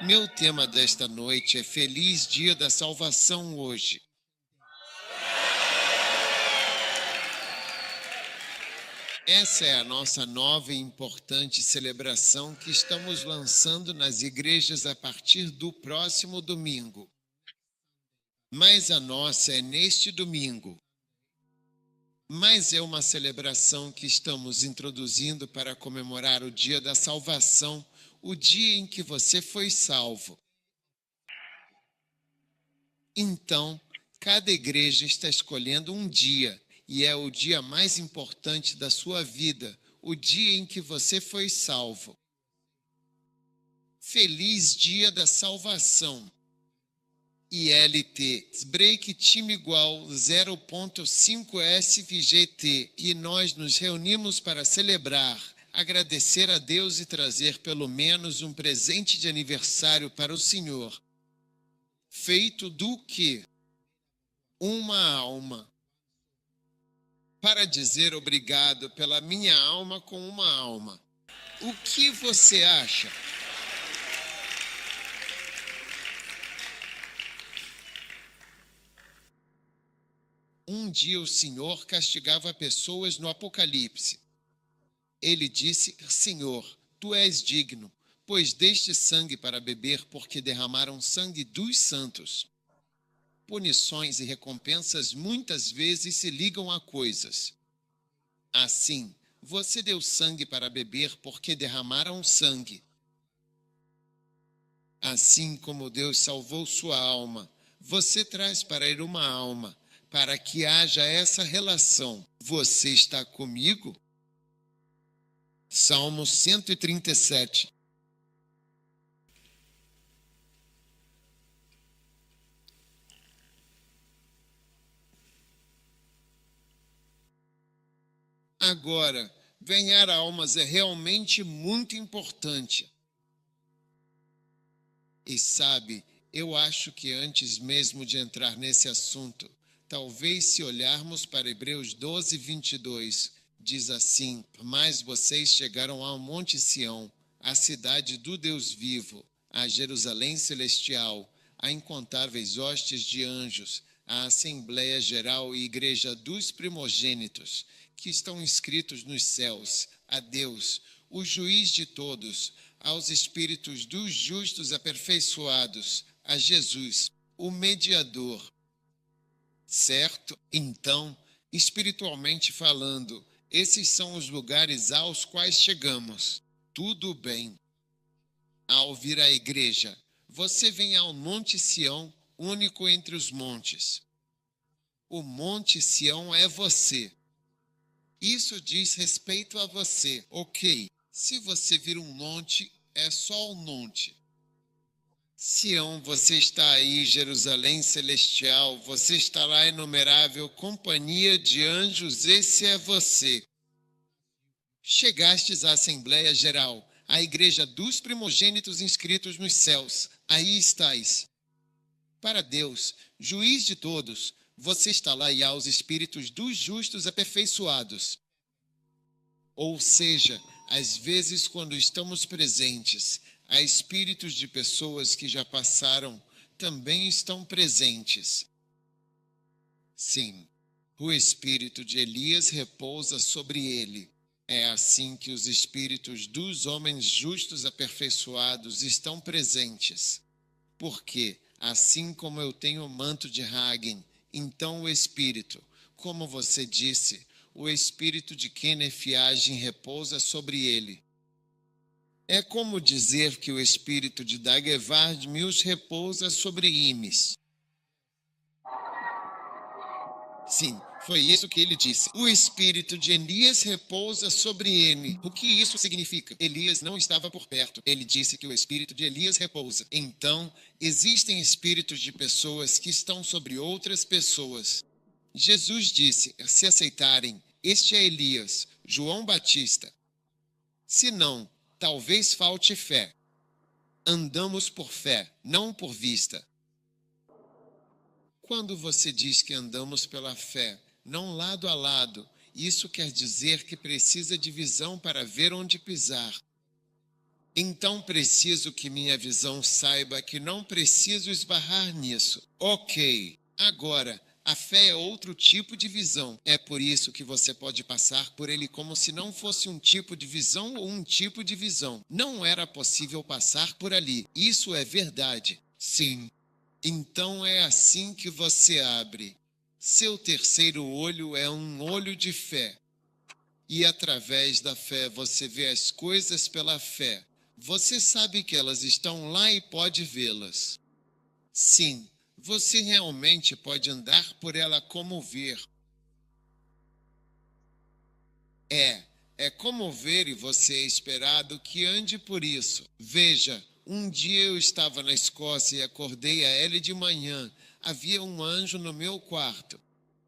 Meu tema desta noite é Feliz Dia da Salvação hoje. Essa é a nossa nova e importante celebração que estamos lançando nas igrejas a partir do próximo domingo. Mas a nossa é neste domingo. Mas é uma celebração que estamos introduzindo para comemorar o Dia da Salvação, o dia em que você foi salvo. Então, cada igreja está escolhendo um dia, e é o dia mais importante da sua vida, o dia em que você foi salvo. Feliz Dia da Salvação. ILT, break time igual 0.5 SVGT, e nós nos reunimos para celebrar, agradecer a Deus e trazer pelo menos um presente de aniversário para o Senhor. Feito do quê? Uma alma. Para dizer obrigado pela minha alma com uma alma. O que você acha? Um dia o Senhor castigava pessoas no Apocalipse. Ele disse: Senhor, tu és digno, pois deste sangue para beber, porque derramaram sangue dos santos. Punições e recompensas muitas vezes se ligam a coisas. Assim, você deu sangue para beber porque derramaram sangue. Assim como Deus salvou sua alma, você traz para ele uma alma, para que haja essa relação. Você está comigo? Salmo 137. Agora, ganhar almas é realmente muito importante. E sabe, eu acho que antes mesmo de entrar nesse assunto, talvez se olharmos para Hebreus 12, 22, diz assim: Mas vocês chegaram ao Monte Sião, à cidade do Deus vivo, à Jerusalém celestial, a incontáveis hostes de anjos, à Assembleia Geral e Igreja dos primogênitos, que estão inscritos nos céus, a Deus, o juiz de todos, aos espíritos dos justos aperfeiçoados, a Jesus, o mediador. Certo? Então, espiritualmente falando, esses são os lugares aos quais chegamos. Tudo bem. Ao vir à igreja, você vem ao Monte Sião, único entre os montes. O Monte Sião é você. Isso diz respeito a você, ok? Se você vir um monte, é só um monte. Sião, você está aí, Jerusalém celestial, você está lá, inumerável companhia de anjos, esse é você. Chegastes à Assembleia Geral, à igreja dos primogênitos inscritos nos céus, aí estais. Para Deus, juiz de todos, você está lá e aos espíritos dos justos aperfeiçoados. Ou seja, às vezes quando estamos presentes, há espíritos de pessoas que já passaram, também estão presentes. Sim, o espírito de Elias repousa sobre ele. É assim que os espíritos dos homens justos aperfeiçoados estão presentes. Porque, assim como eu tenho o manto de Hagen, então o espírito, como você disse, o espírito de Kenneth Hagin repousa sobre ele. É como dizer que o espírito de Dagevard Mills repousa sobre Imes. Sim, foi isso que ele disse. O espírito de Elias repousa sobre ele. O que isso significa? Elias não estava por perto. Ele disse que o espírito de Elias repousa. Então, existem espíritos de pessoas que estão sobre outras pessoas. Jesus disse: se aceitarem, este é Elias, João Batista. Se não, talvez falte fé. Andamos por fé, não por vista. Quando você diz que andamos pela fé, não lado a lado, isso quer dizer que precisa de visão para ver onde pisar. Então preciso que minha visão saiba que não preciso esbarrar nisso. Ok, agora, a fé é outro tipo de visão. É por isso que você pode passar por ele como se não fosse um tipo de visão ou um tipo de visão. Não era possível passar por ali. Isso é verdade. Sim. Então é assim que você abre. Seu terceiro olho é um olho de fé. E através da fé você vê as coisas pela fé. Você sabe que elas estão lá e pode vê-las. Sim, você realmente pode andar por ela como ver. É como ver e você é esperado que ande por isso. Veja, um dia eu estava na Escócia e acordei a ela de manhã. Havia um anjo no meu quarto.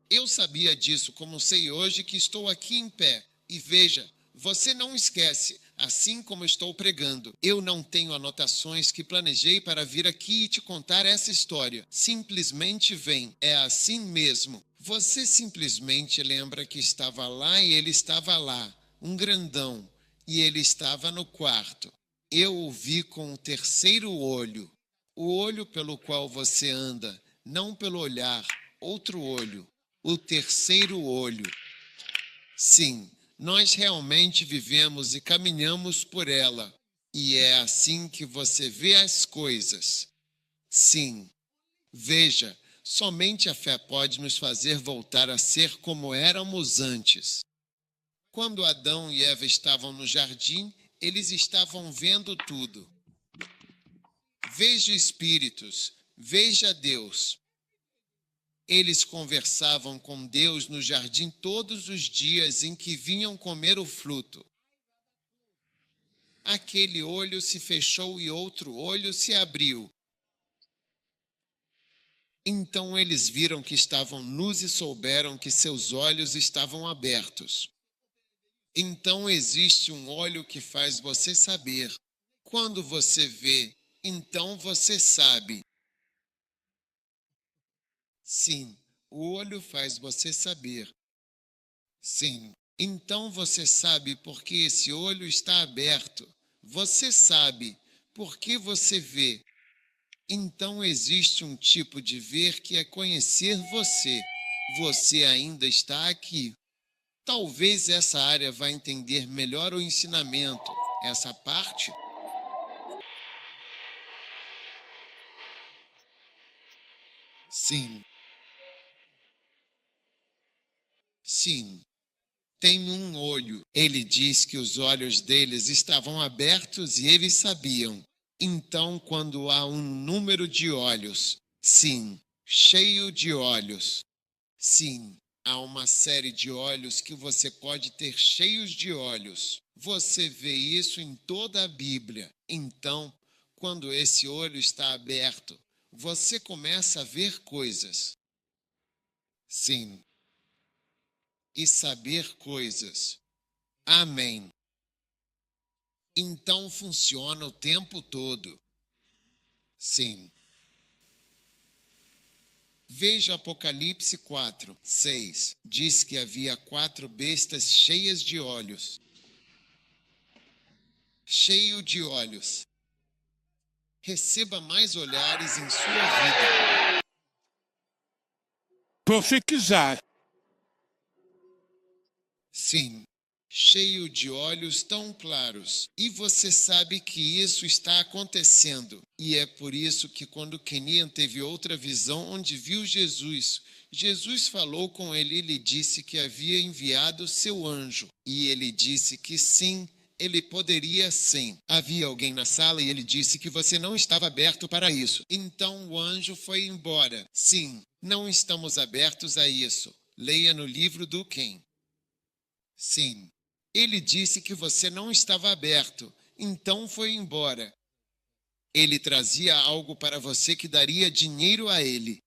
Eu sabia disso, como sei hoje que estou aqui em pé. E veja, você não esquece, assim como estou pregando. Eu não tenho anotações que planejei para vir aqui e te contar essa história. Simplesmente vem. É assim mesmo. Você simplesmente lembra que estava lá e ele estava lá, um grandão, e ele estava no quarto. Eu o vi com o terceiro olho, o olho pelo qual você anda, não pelo olhar, outro olho, o terceiro olho. Sim, nós realmente vivemos e caminhamos por ela, e é assim que você vê as coisas. Sim, veja, somente a fé pode nos fazer voltar a ser como éramos antes. Quando Adão e Eva estavam no jardim, eles estavam vendo tudo. Veja espíritos, veja Deus. Eles conversavam com Deus no jardim todos os dias em que vinham comer o fruto. Aquele olho se fechou e outro olho se abriu. Então eles viram que estavam nus e souberam que seus olhos estavam abertos. Então existe um olho que faz você saber. Quando você vê, então você sabe. Sim, o olho faz você saber. Sim, então você sabe por que esse olho está aberto. Você sabe por que você vê. Então existe um tipo de ver que é conhecer você. Você ainda está aqui. Talvez essa área vá entender melhor o ensinamento. Essa parte? Sim, sim. Tem um olho. Ele diz que os olhos deles estavam abertos e eles sabiam. Então, quando há um número de olhos, sim, cheio de olhos, sim, há uma série de olhos que você pode ter cheios de olhos. Você vê isso em toda a Bíblia. Então, quando esse olho está aberto, você começa a ver coisas. Sim, e saber coisas. Amém. Então funciona o tempo todo. Sim. Veja Apocalipse 4:6. Diz que havia 4 bestas cheias de olhos. Cheio de olhos. Receba mais olhares em sua vida. Profetizar. Sim. Cheio de olhos tão claros. E você sabe que isso está acontecendo. E é por isso que quando Kenian teve outra visão onde viu Jesus, Jesus falou com ele e lhe disse que havia enviado seu anjo. E ele disse que sim, ele poderia sim. Havia alguém na sala e ele disse que você não estava aberto para isso. Então o anjo foi embora. Sim, não estamos abertos a isso. Leia no livro do Ken. Sim. Ele disse que você não estava aberto, então foi embora. Ele trazia algo para você que daria dinheiro a ele.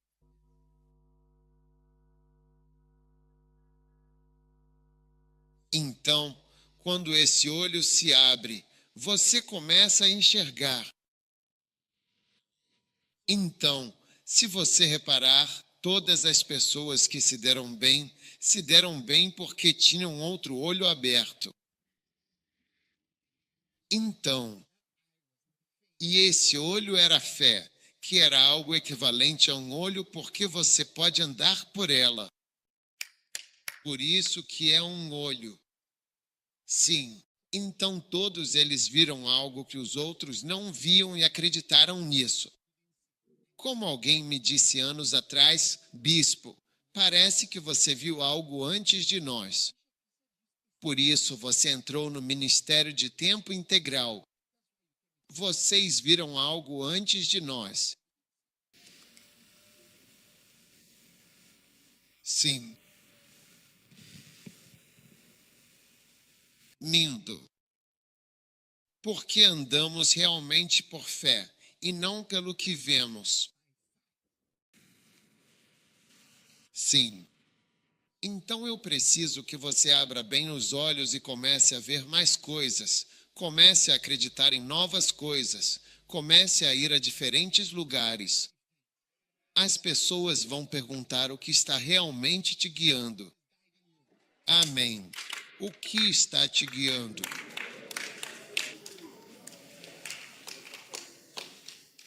Então, quando esse olho se abre, você começa a enxergar. Então, se você reparar, todas as pessoas que se deram bem porque tinham outro olho aberto. Então, E esse olho era a fé, que era algo equivalente a um olho porque você pode andar por ela. Por isso que é um olho. Sim, então todos eles viram algo que os outros não viam e acreditaram nisso. Como alguém me disse anos atrás, bispo, parece que você viu algo antes de nós. Por isso você entrou no ministério de tempo integral. Vocês viram algo antes de nós. Sim, lindo. Porque andamos realmente por fé e não pelo que vemos. Sim. Então eu preciso que você abra bem os olhos e comece a ver mais coisas. Comece a acreditar em novas coisas. Comece a ir a diferentes lugares. As pessoas vão perguntar o que está realmente te guiando. Amém. O que está te guiando?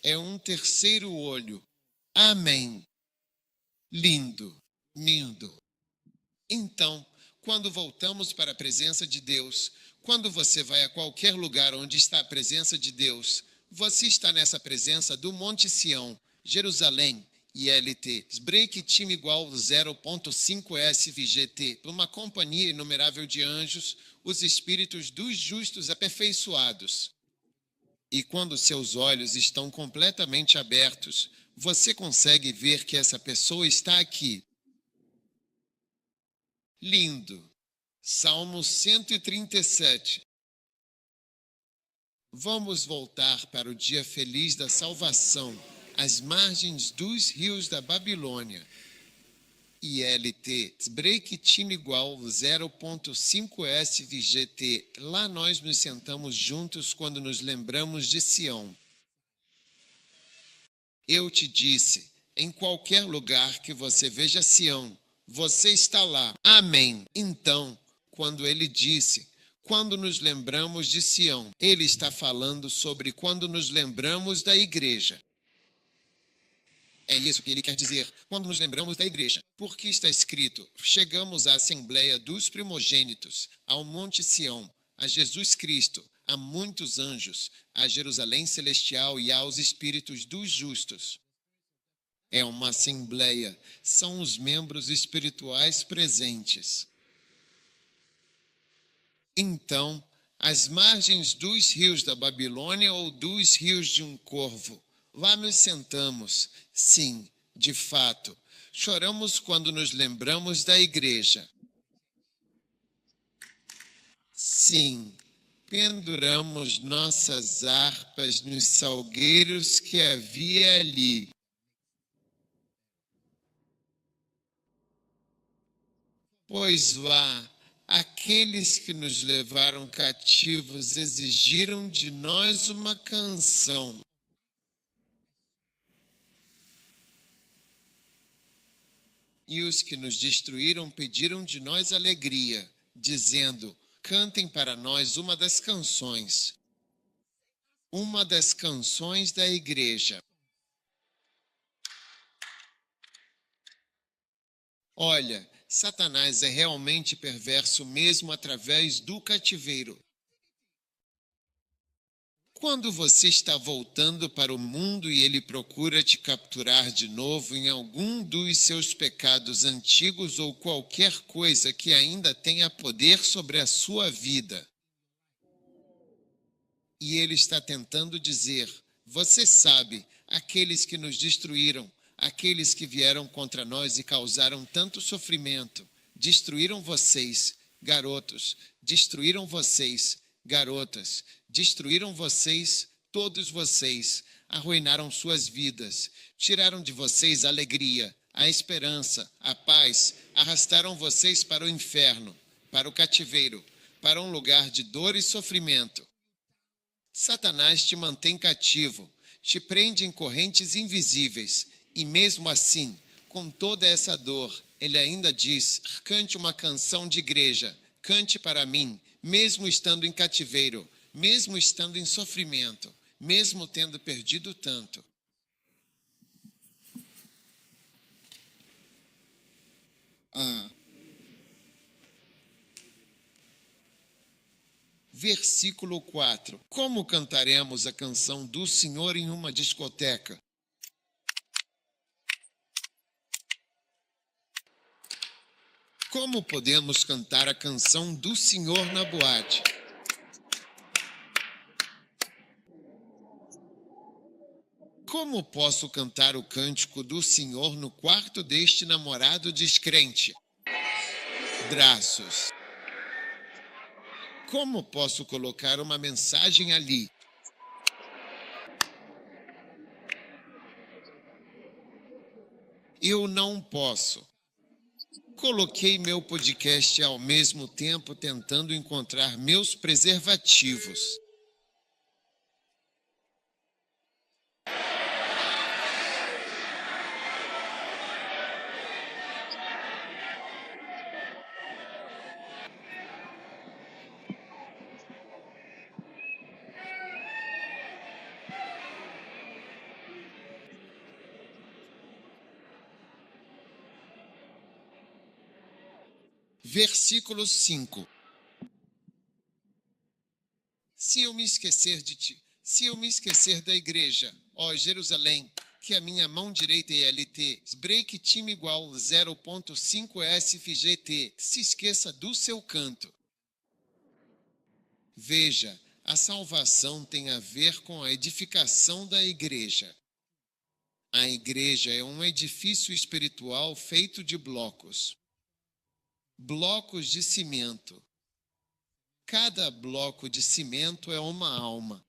É um terceiro olho. Amém. Lindo, lindo. Então, quando voltamos para a presença de Deus, quando você vai a qualquer lugar onde está a presença de Deus, você está nessa presença do Monte Sião, Jerusalém, ILT, Break time igual 0.5 SVGT, uma companhia inumerável de anjos, os espíritos dos justos aperfeiçoados. E quando seus olhos estão completamente abertos, você consegue ver que essa pessoa está aqui. Lindo. Salmo 137. Vamos voltar para o dia feliz da salvação, às margens dos rios da Babilônia. ILT, break time igual 0.5 SVGT. Lá nós nos sentamos juntos quando nos lembramos de Sião. Eu te disse, em qualquer lugar que você veja Sião, você está lá. Amém. Então, quando ele disse, quando nos lembramos de Sião, ele está falando sobre quando nos lembramos da igreja. É isso que ele quer dizer, quando nos lembramos da igreja. Porque está escrito, chegamos à Assembleia dos Primogênitos, ao Monte Sião, a Jesus Cristo, a muitos anjos, a Jerusalém Celestial e aos espíritos dos justos. É uma assembleia, são os membros espirituais presentes. Então, às margens dos rios da Babilônia ou dos rios de um corvo, lá nos sentamos, sim, de fato, choramos quando nos lembramos da igreja. Sim, penduramos nossas harpas nos salgueiros que havia ali. Pois lá, aqueles que nos levaram cativos exigiram de nós uma canção. E os que nos destruíram pediram de nós alegria, dizendo, cantem para nós uma das canções. Uma das canções da igreja. Olha, Satanás é realmente perverso mesmo através do cativeiro. Quando você está voltando para o mundo e ele procura te capturar de novo em algum dos seus pecados antigos ou qualquer coisa que ainda tenha poder sobre a sua vida. E ele está tentando dizer, você sabe, aqueles que nos destruíram, aqueles que vieram contra nós e causaram tanto sofrimento, destruíram vocês, garotos, destruíram vocês, garotas, destruíram vocês, todos vocês, arruinaram suas vidas, tiraram de vocês a alegria, a esperança, a paz, arrastaram vocês para o inferno, para o cativeiro, para um lugar de dor e sofrimento. Satanás te mantém cativo, te prende em correntes invisíveis, e mesmo assim, com toda essa dor, ele ainda diz, cante uma canção de igreja, cante para mim, mesmo estando em cativeiro, mesmo estando em sofrimento, mesmo tendo perdido tanto. Versículo 4. Como cantaremos a canção do Senhor em uma discoteca? Como podemos cantar a canção do Senhor na boate? Como posso cantar o cântico do Senhor no quarto deste namorado descrente? Braços. Como posso colocar uma mensagem ali? Eu não posso. Coloquei meu podcast ao mesmo tempo tentando encontrar meus preservativos. Versículo 5. Se eu me esquecer de ti, se eu me esquecer da igreja, ó Jerusalém, que a minha mão direita é LT, break time igual 0.5 SFGT, se esqueça do seu canto. Veja, a salvação tem a ver com a edificação da igreja. A igreja é um edifício espiritual feito de blocos. Blocos de cimento. Cada bloco de cimento é uma alma.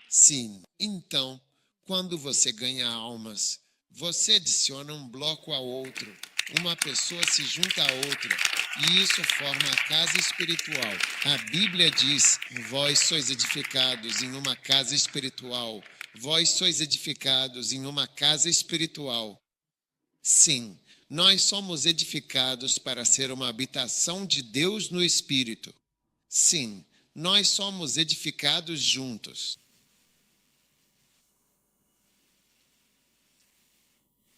Sim, então, quando você ganha almas, você adiciona um bloco a outro. Uma pessoa se junta a outra, e isso forma a casa espiritual. A Bíblia diz: vós sois edificados em uma casa espiritual. Vós sois edificados em uma casa espiritual. Sim, nós somos edificados para ser uma habitação de Deus no Espírito. Sim, nós somos edificados juntos.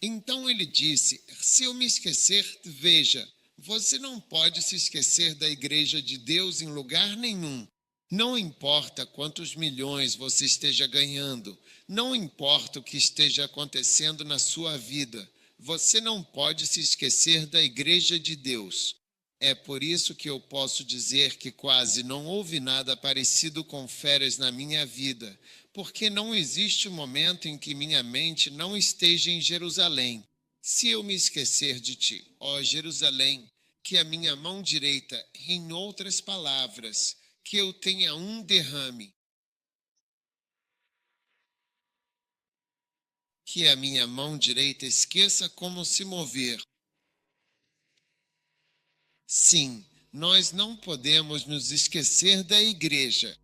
Então ele disse: se eu me esquecer, veja, você não pode se esquecer da igreja de Deus em lugar nenhum. Não importa quantos milhões você esteja ganhando, não importa o que esteja acontecendo na sua vida, você não pode se esquecer da igreja de Deus. É por isso que eu posso dizer que quase não houve nada parecido com férias na minha vida, porque não existe um momento em que minha mente não esteja em Jerusalém. Se eu me esquecer de ti, ó Jerusalém, que a minha mão direita, em outras palavras, que eu tenha um derrame, que a minha mão direita esqueça como se mover. Sim, nós não podemos nos esquecer da igreja.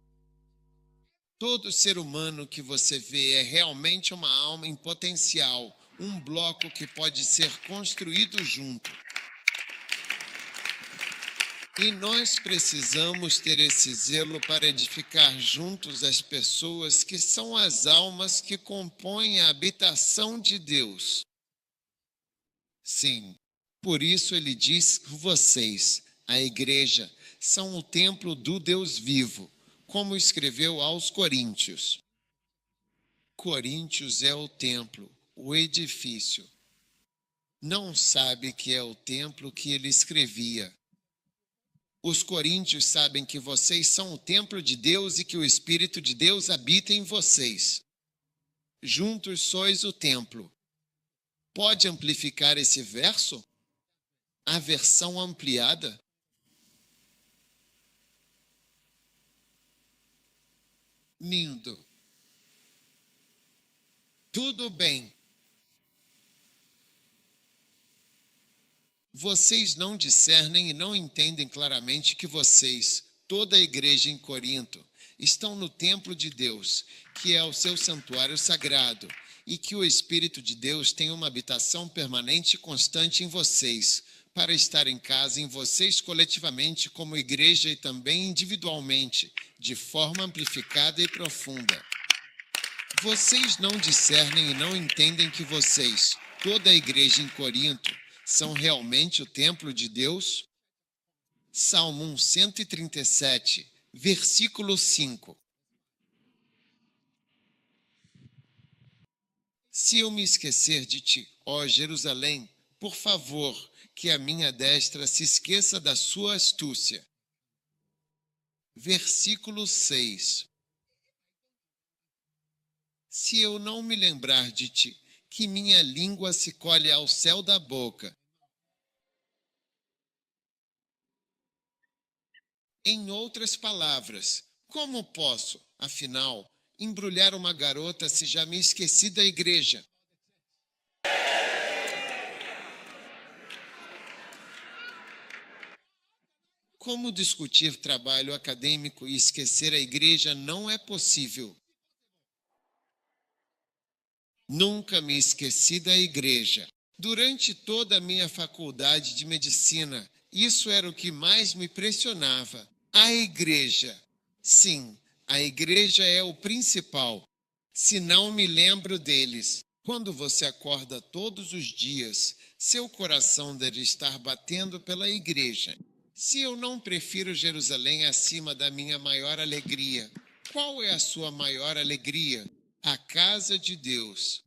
Todo ser humano que você vê é realmente uma alma em potencial, um bloco que pode ser construído junto. E nós precisamos ter esse zelo para edificar juntos as pessoas que são as almas que compõem a habitação de Deus. Sim, por isso ele diz: vocês, a igreja, são o templo do Deus vivo, como escreveu aos Coríntios. Coríntios é o templo, o edifício. Não sabe que é o templo que ele escrevia. Os coríntios sabem que vocês são o templo de Deus e que o Espírito de Deus habita em vocês. Juntos sois o templo. Pode amplificar esse verso? A versão ampliada? Lindo. Tudo bem. Vocês não discernem e não entendem claramente que vocês, toda a igreja em Corinto, estão no templo de Deus, que é o seu santuário sagrado, e que o Espírito de Deus tem uma habitação permanente e constante em vocês. para estar em casa, em vocês coletivamente, como igreja e também individualmente, de forma amplificada e profunda. Vocês não discernem e não entendem que vocês, toda a igreja em Corinto, são realmente o templo de Deus? Salmo 137, versículo 5. Se eu me esquecer de ti, ó Jerusalém, por favor, que a minha destra se esqueça da sua astúcia. Versículo 6. Se eu não me lembrar de ti, que minha língua se colhe ao céu da boca. Em outras palavras, como posso, afinal, embrulhar uma garota se já me esqueci da igreja? Como discutir trabalho acadêmico e esquecer a igreja não é possível. Nunca me esqueci da igreja. Durante toda a minha faculdade de medicina, isso era o que mais me impressionava. A igreja. Sim, a igreja é o principal. Se não me lembro deles. Quando você acorda todos os dias, seu coração deve estar batendo pela igreja. Se eu não prefiro Jerusalém acima da minha maior alegria, qual é a sua maior alegria? A casa de Deus.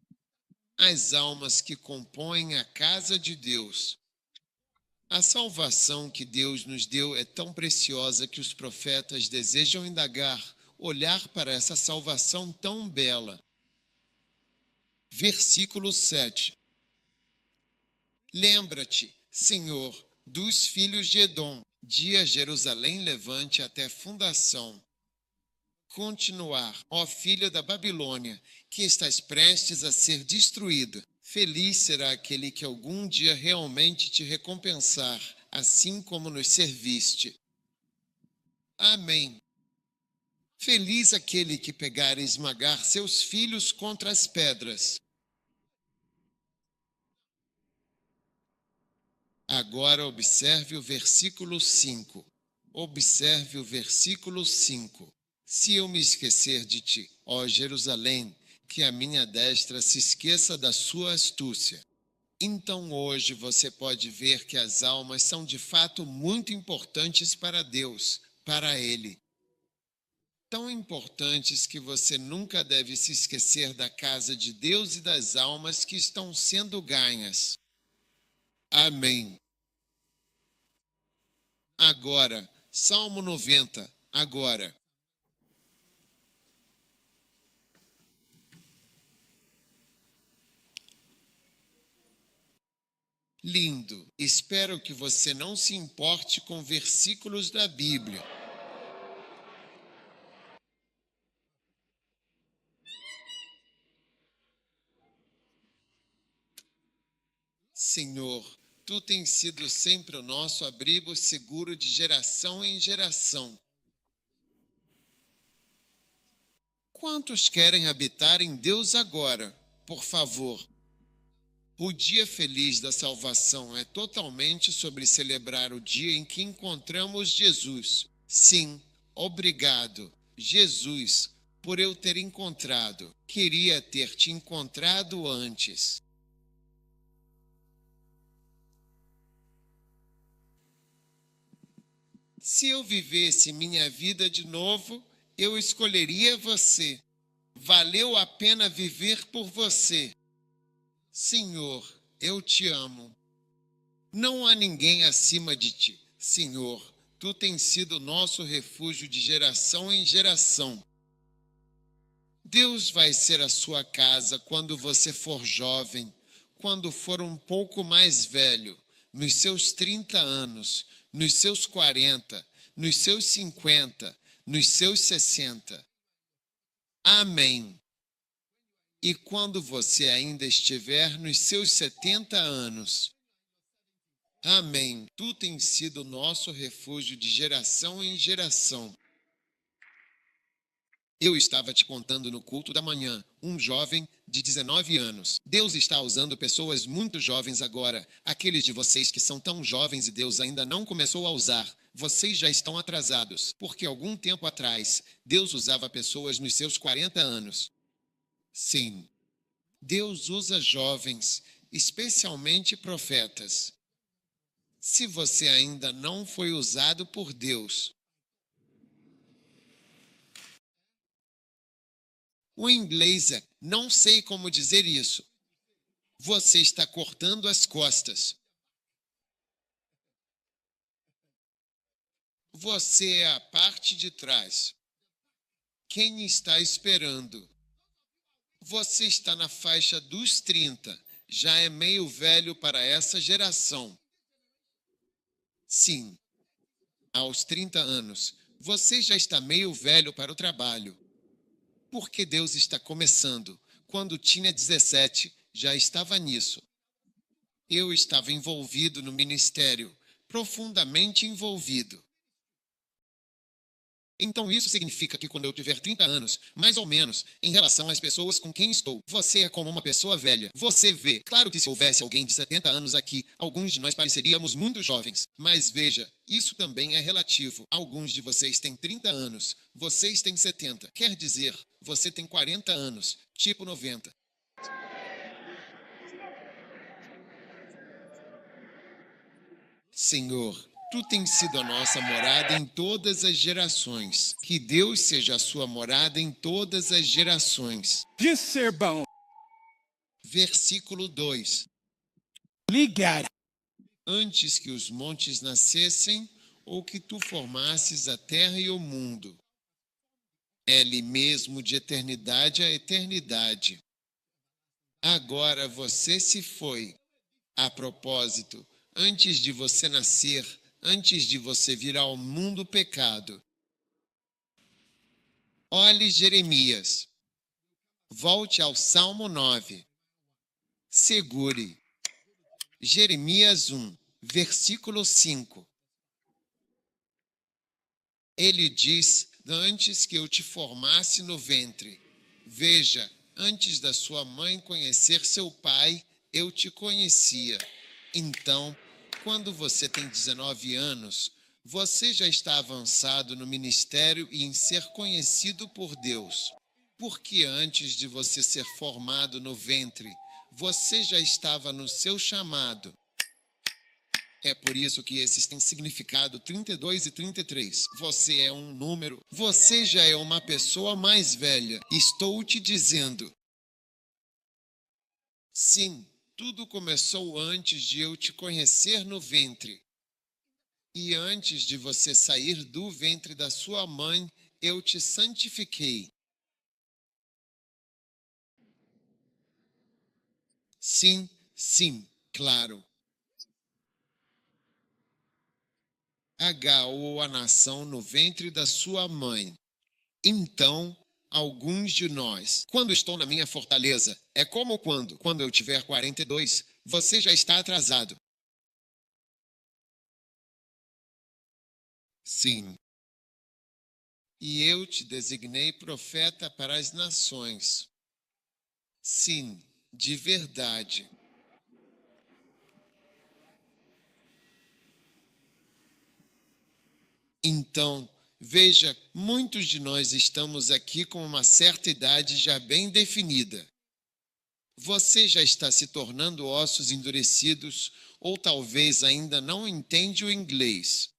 As almas que compõem a casa de Deus. A salvação que Deus nos deu é tão preciosa que os profetas desejam indagar, olhar para essa salvação tão bela. Versículo 7. Lembra-te, Senhor, dos filhos de Edom, de Jerusalém levante até fundação. Continuar, ó filho da Babilônia, que estás prestes a ser destruída. Feliz será aquele que algum dia realmente te recompensar, assim como nos serviste. Amém. Feliz aquele que pegar e esmagar seus filhos contra as pedras. Agora observe o versículo 5. Observe o versículo 5. Se eu me esquecer de ti, ó Jerusalém, que a minha destra se esqueça da sua astúcia. Então hoje você pode ver que as almas são de fato muito importantes para Deus, para Ele. Tão importantes que você nunca deve se esquecer da casa de Deus e das almas que estão sendo ganhas. Amém. Agora, Salmo 90, agora. Lindo. Espero que você não se importe com versículos da Bíblia. Senhor, tu tens sido sempre o nosso abrigo seguro de geração em geração. Quantos querem habitar em Deus agora? Por favor. O dia feliz da salvação é totalmente sobre celebrar o dia em que encontramos Jesus. Sim, obrigado, Jesus, por eu ter encontrado. Queria ter te encontrado antes. Se eu vivesse minha vida de novo, eu escolheria você. Valeu a pena viver por você. Senhor, eu te amo. Não há ninguém acima de ti. Senhor, tu tens sido nosso refúgio de geração em geração. Deus vai ser a sua casa quando você for jovem, quando for um pouco mais velho, nos seus 30 anos, nos seus 40, nos seus 50, nos seus 60. Amém. E quando você ainda estiver nos seus 70 anos. Amém. Tu tens sido nosso refúgio de geração em geração. Eu estava te contando no culto da manhã, um jovem de 19 anos. Deus está usando pessoas muito jovens agora. Aqueles de vocês que são tão jovens e Deus ainda não começou a usar, vocês já estão atrasados, porque algum tempo atrás, Deus usava pessoas nos seus 40 anos. Sim, Deus usa jovens, especialmente profetas. Se você ainda não foi usado por Deus, o inglês é, não sei como dizer isso. Você está cortando as costas. Você é a parte de trás. Quem está esperando? Você está na faixa dos 30. Já é meio velho para essa geração. Sim, aos 30 anos, você já está meio velho para o trabalho. Porque Deus está começando. Quando tinha 17, já estava nisso. Eu estava envolvido no ministério, profundamente envolvido. Então isso significa que quando eu tiver 30 anos, mais ou menos, em relação às pessoas com quem estou, você é como uma pessoa velha. Você vê, claro que se houvesse alguém de 70 anos aqui, alguns de nós pareceríamos muito jovens. Mas veja, isso também é relativo. Alguns de vocês têm 30 anos, vocês têm 70. Quer dizer, você tem 40 anos, tipo 90. Senhor, tu tens sido a nossa morada em todas as gerações. Que Deus seja a sua morada em todas as gerações. Disse ser bom. Versículo 2. Ligar. Antes que os montes nascessem, ou que tu formasses a terra e o mundo. Ele mesmo de eternidade a eternidade. Agora você se foi. A propósito, antes de você nascer, antes de você vir ao mundo pecado. Olhe Jeremias. Volte ao Salmo 9. Segure. Jeremias 1, versículo 5. Ele diz, antes que eu te formasse no ventre. Veja, antes da sua mãe conhecer seu pai, eu te conhecia. Então, quando você tem 19 anos, você já está avançado no ministério e em ser conhecido por Deus. Porque antes de você ser formado no ventre, você já estava no seu chamado. É por isso que esses têm significado 32 e 33. Você é um número. Você já é uma pessoa mais velha. Estou te dizendo. Sim, tudo começou antes de eu te conhecer no ventre. E antes de você sair do ventre da sua mãe, eu te santifiquei. Sim, sim, claro. Agarrou a nação no ventre da sua mãe. Então, alguns de nós, quando estou na minha fortaleza, é como quando eu tiver 42, você já está atrasado. Sim. E eu te designei profeta para as nações. Sim, de verdade. Então, veja, muitos de nós estamos aqui com uma certa idade já bem definida. Você já está se tornando ossos endurecidos ou talvez ainda não entende o inglês.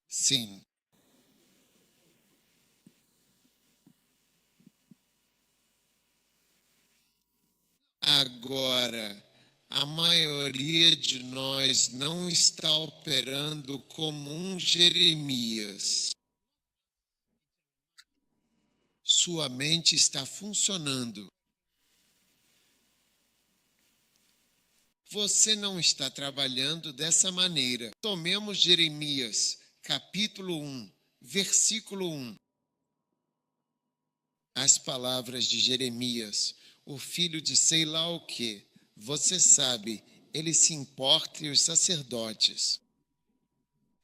Sim. Agora, a maioria de nós não está operando como um Jeremias. Sua mente está funcionando. Você não está trabalhando dessa maneira. Tomemos Jeremias, capítulo 1, versículo 1. As palavras de Jeremias, o filho de sei lá o quê. Você sabe, ele se importa e os sacerdotes.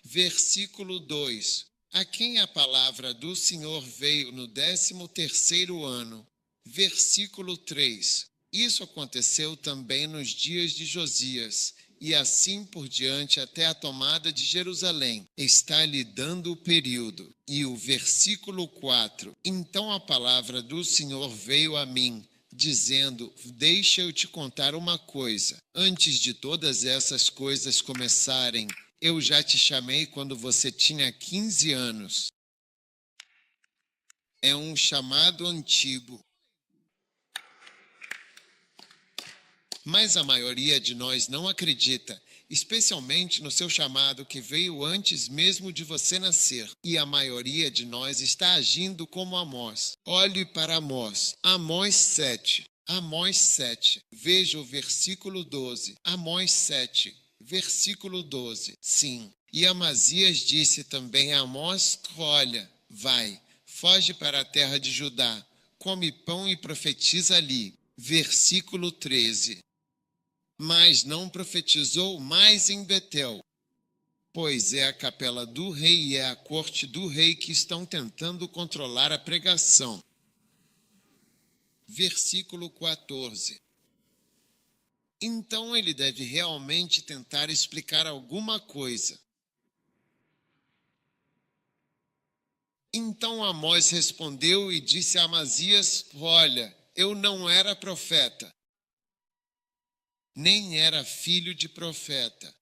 Versículo 2. a quem a palavra do Senhor veio no 13º ano. Versículo 3. Isso aconteceu também nos dias de Josias, e assim por diante até a tomada de Jerusalém. Está lhe dando o período. E o versículo 4. Então a palavra do Senhor veio a mim, dizendo: deixa eu te contar uma coisa. Antes de todas essas coisas começarem, eu já te chamei quando você tinha 15 anos. É um chamado antigo. Mas a maioria de nós não acredita, especialmente no seu chamado que veio antes mesmo de você nascer. E a maioria de nós está agindo como Amós. Olhe para Amós. Amós 7. Amós 7. Veja o versículo 12. Amós 7. Versículo 12. Sim. E Amazias disse também a Amós: olha, vai, foge para a terra de Judá, come pão e profetiza ali. Versículo 13. Mas não profetizou mais em Betel, pois é a capela do rei e é a corte do rei que estão tentando controlar a pregação. Versículo 14. Então ele deve realmente tentar explicar alguma coisa. Então Amós respondeu e disse a Amazias: olha, eu não era profeta, nem era filho de profeta.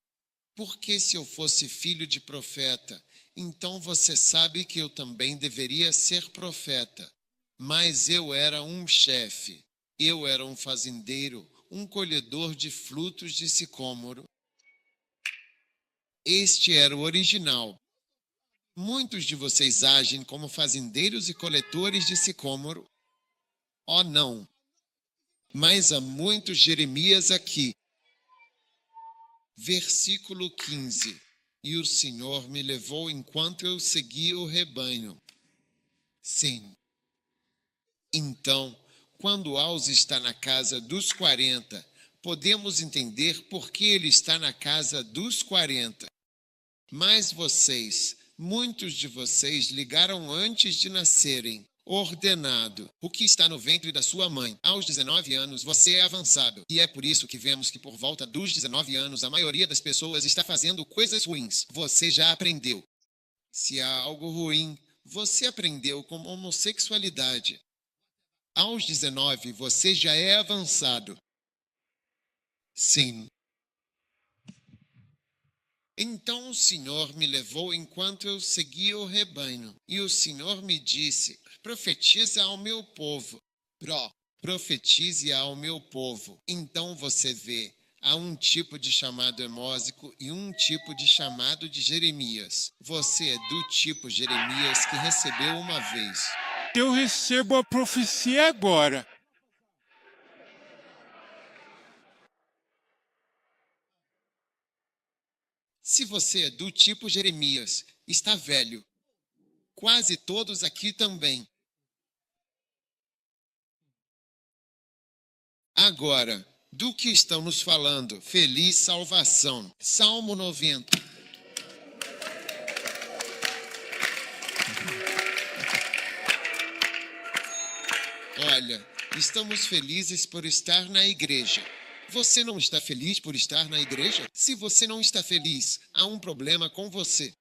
Porque se eu fosse filho de profeta, então você sabe que eu também deveria ser profeta. Mas eu era um chefe, eu era um fazendeiro, um colhedor de frutos de sicômoro. Este era o original. Muitos de vocês agem como fazendeiros e coletores de sicômoro. Oh, não! Mas há muitos Jeremias aqui. Versículo 15. E o Senhor me levou enquanto eu seguia o rebanho. Sim. Então, quando Aos está na casa dos 40, podemos entender por que ele está na casa dos 40. Mas vocês, muitos de vocês ligaram antes de nascerem. Ordenado, o que está no ventre da sua mãe. Aos 19 anos você é avançado. E é por isso que vemos que por volta dos 19 anos a maioria das pessoas está fazendo coisas ruins. Você já aprendeu. Se há algo ruim, você aprendeu como homossexualidade. Aos 19 você já é avançado. Sim. Então o Senhor me levou enquanto eu seguia o rebanho. E o Senhor me disse: profetiza ao meu povo. Profetize ao meu povo. Então você vê, há um tipo de chamado emósico e um tipo de chamado de Jeremias. Você é do tipo Jeremias que recebeu uma vez. Eu recebo a profecia agora. Se você é do tipo Jeremias, está velho. Quase todos aqui também. Agora, do que estamos falando? Feliz salvação. Salmo 90. Olha, estamos felizes por estar na igreja. Você não está feliz por estar na igreja? Se você não está feliz, há um problema com você.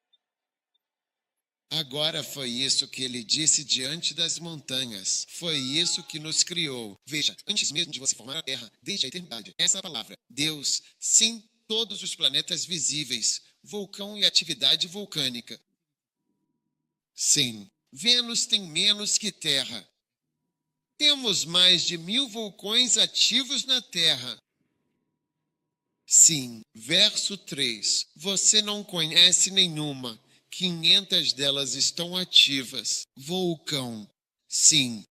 Agora foi isso que ele disse diante das montanhas. Foi isso que nos criou. Veja, antes mesmo de você formar a terra, desde a eternidade, essa palavra, Deus, sim, todos os planetas visíveis, vulcão e atividade vulcânica. Sim, Vênus tem menos que Terra. Temos mais de 1000 vulcões ativos na Terra. Sim, verso 3. Você não conhece nenhuma. 500 delas estão ativas. Vulcão. Sim.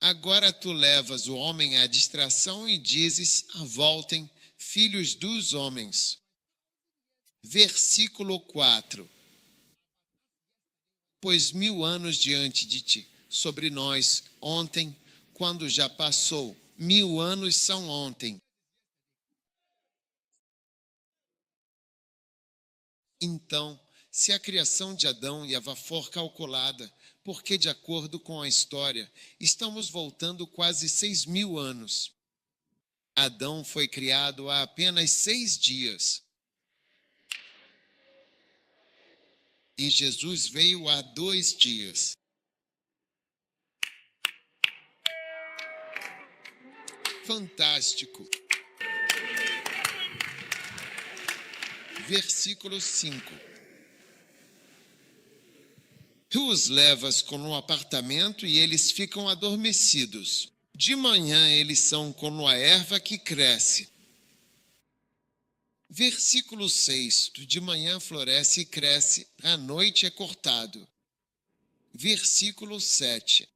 Agora tu levas o homem à distração e dizes: voltem, filhos dos homens. Versículo 4. Pois 1000 anos diante de ti, sobre nós, ontem, quando já passou, 1000 anos são ontem. Então, Se a criação de Adão e Eva for calculada, porque, de acordo com a história, estamos voltando quase 6.000 anos. Adão foi criado há apenas 6 dias. E Jesus veio há 2 dias. Fantástico. Versículo 5. Tu os levas como um apartamento e eles ficam adormecidos. De manhã eles são como a erva que cresce. Versículo 6. De manhã floresce e cresce, à noite é cortado. Versículo 7.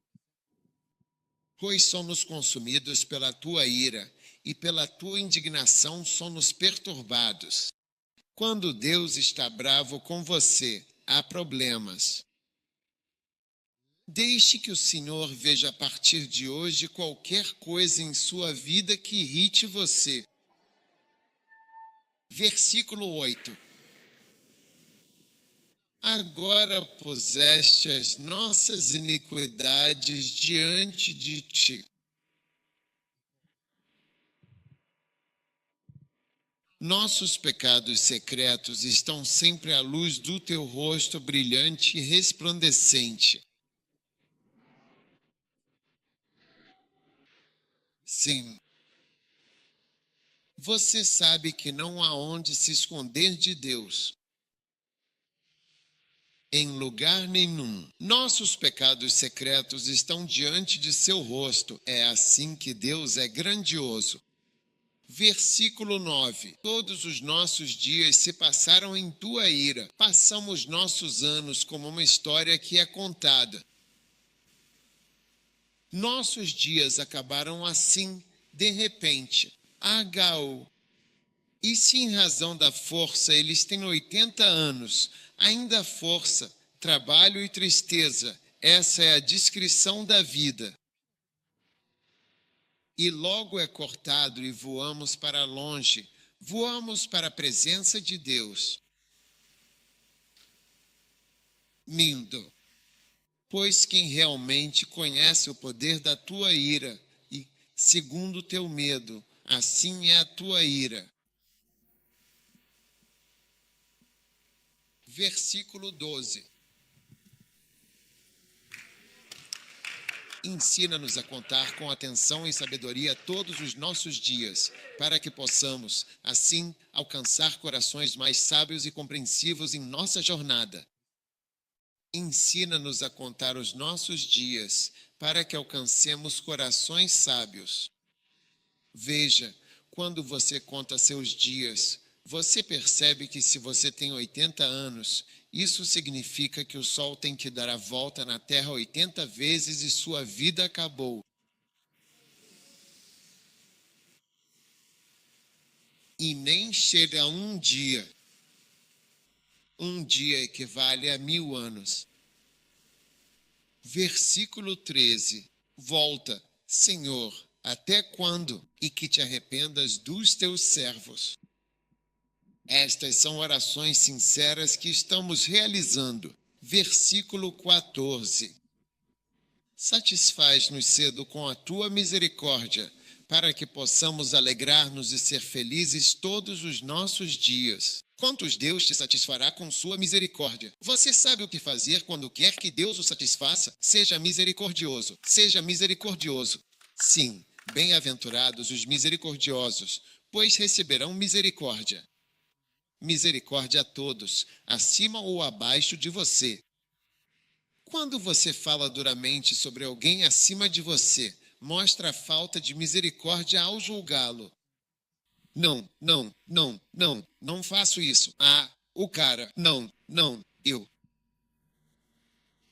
Pois somos consumidos pela tua ira, e pela tua indignação somos perturbados. Quando Deus está bravo com você, há problemas. Deixe que o Senhor veja a partir de hoje qualquer coisa em sua vida que irrite você. Versículo 8. Agora puseste as nossas iniquidades diante de ti. Nossos pecados secretos estão sempre à luz do teu rosto brilhante e resplandecente. Sim. Você sabe que não há onde se esconder de Deus. Em lugar nenhum. Nossos pecados secretos estão diante de seu rosto. É assim que Deus é grandioso. Versículo 9. Todos os nossos dias se passaram em tua ira. Passamos nossos anos como uma história que é contada. Nossos dias acabaram assim, de repente. H.U. E se em razão da força eles têm 80 anos, ainda há força, trabalho e tristeza, essa é a descrição da vida. E logo é cortado e voamos para longe, voamos para a presença de Deus. Lindo. Pois quem realmente conhece o poder da tua ira, e segundo o teu medo, assim é a tua ira. Versículo 12. Ensina-nos a contar com atenção e sabedoria todos os nossos dias, para que possamos, assim, alcançar corações mais sábios e compreensivos em nossa jornada. Ensina-nos a contar os nossos dias, para que alcancemos corações sábios. Veja, quando você conta seus dias, você percebe que se você tem 80 anos, isso significa que o Sol tem que dar a volta na Terra 80 vezes e sua vida acabou. E nem chega a um dia. Um dia equivale a 1000 anos. Versículo 13. Volta, Senhor, até quando? E que te arrependas dos teus servos. Estas são orações sinceras que estamos realizando. Versículo 14. Satisfaz-nos cedo com a tua misericórdia, para que possamos alegrar-nos e ser felizes todos os nossos dias. Quantos Deus te satisfará com sua misericórdia? Você sabe o que fazer quando quer que Deus o satisfaça? Seja misericordioso. Seja misericordioso. Sim, bem-aventurados os misericordiosos, pois receberão misericórdia. Misericórdia a todos, acima ou abaixo de você. Quando você fala duramente sobre alguém acima de você, mostra a falta de misericórdia ao julgá-lo. Não faço isso. Ah, o cara, eu.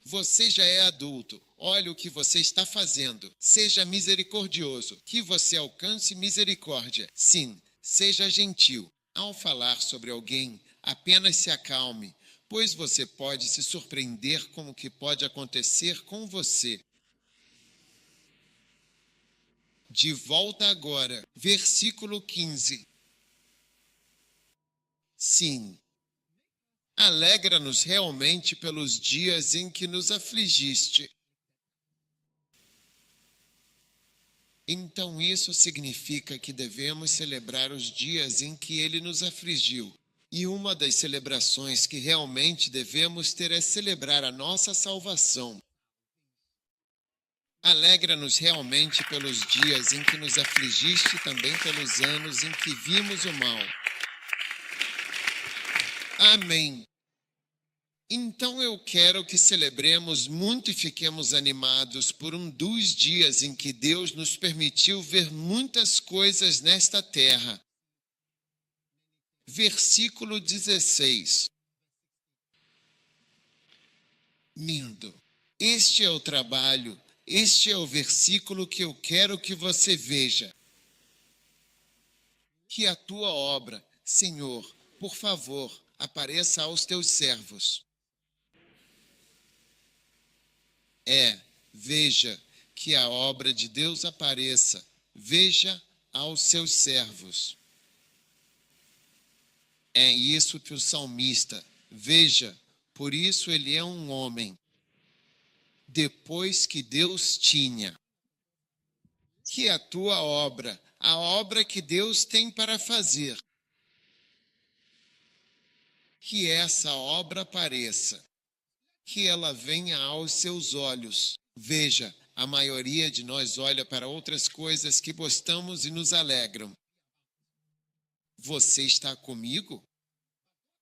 Você já é adulto. Olha o que você está fazendo. Seja misericordioso, que você alcance misericórdia. Sim, seja gentil. Ao falar sobre alguém, apenas se acalme, pois você pode se surpreender com o que pode acontecer com você. De volta agora, versículo 15. Sim. Alegra-nos realmente pelos dias em que nos afligiste. Então isso significa que devemos celebrar os dias em que ele nos afligiu. E uma das celebrações que realmente devemos ter é celebrar a nossa salvação. Alegra-nos realmente pelos dias em que nos afligiste e também pelos anos em que vimos o mal. Amém. Então eu quero que celebremos muito e fiquemos animados por dos dias em que Deus nos permitiu ver muitas coisas nesta terra. Versículo 16. Lindo. Este é o trabalho, este é o versículo que eu quero que você veja. Que a tua obra, Senhor, por favor, apareça aos teus servos. Veja que a obra de Deus apareça. Veja aos seus servos. É isso que o salmista, veja, por isso ele é um homem. Depois que Deus tinha. Que a tua obra, a obra que Deus tem para fazer, que essa obra apareça. Que ela venha aos seus olhos. Veja, a maioria de nós olha para outras coisas que gostamos e nos alegram. Você está comigo?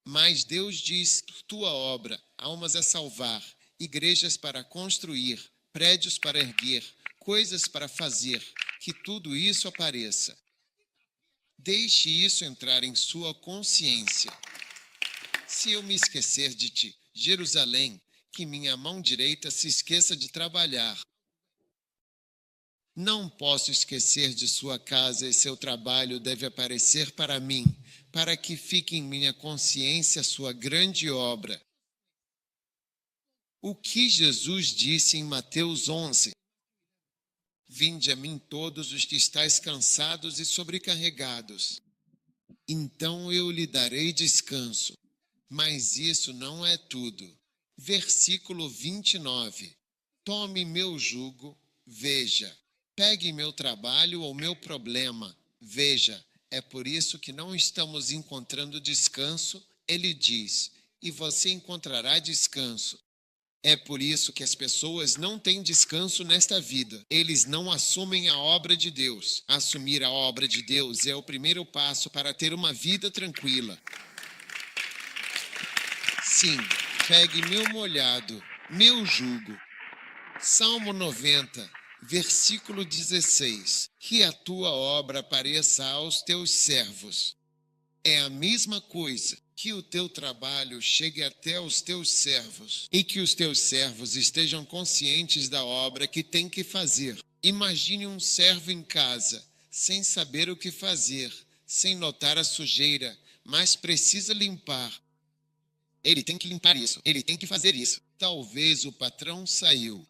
Mas Deus diz, tua obra, almas a salvar, igrejas para construir, prédios para erguer, coisas para fazer, que tudo isso apareça. Deixe isso entrar em sua consciência. Se eu me esquecer de ti, Jerusalém, que minha mão direita se esqueça de trabalhar. Não posso esquecer de sua casa e seu trabalho deve aparecer para mim, para que fique em minha consciência sua grande obra. O que Jesus disse em Mateus 11? Vinde a mim todos os que estáis cansados e sobrecarregados. Então eu lhe darei descanso. Mas isso não é tudo. Versículo 29. Tome meu jugo, veja. Pegue meu trabalho ou meu problema, veja. É por isso que não estamos encontrando descanso, ele diz, e você encontrará descanso. É por isso que as pessoas não têm descanso nesta vida. Eles não assumem a obra de Deus. Assumir a obra de Deus é o primeiro passo para ter uma vida tranquila. Sim, pegue meu molhado, meu jugo. Salmo 90, versículo 16. Que a tua obra apareça aos teus servos. É a mesma coisa, que o teu trabalho chegue até os teus servos e que os teus servos estejam conscientes da obra que tem que fazer. Imagine um servo em casa, sem saber o que fazer, sem notar a sujeira, mas precisa limpar. Ele tem que limpar isso, ele tem que fazer isso. Talvez o patrão saiu.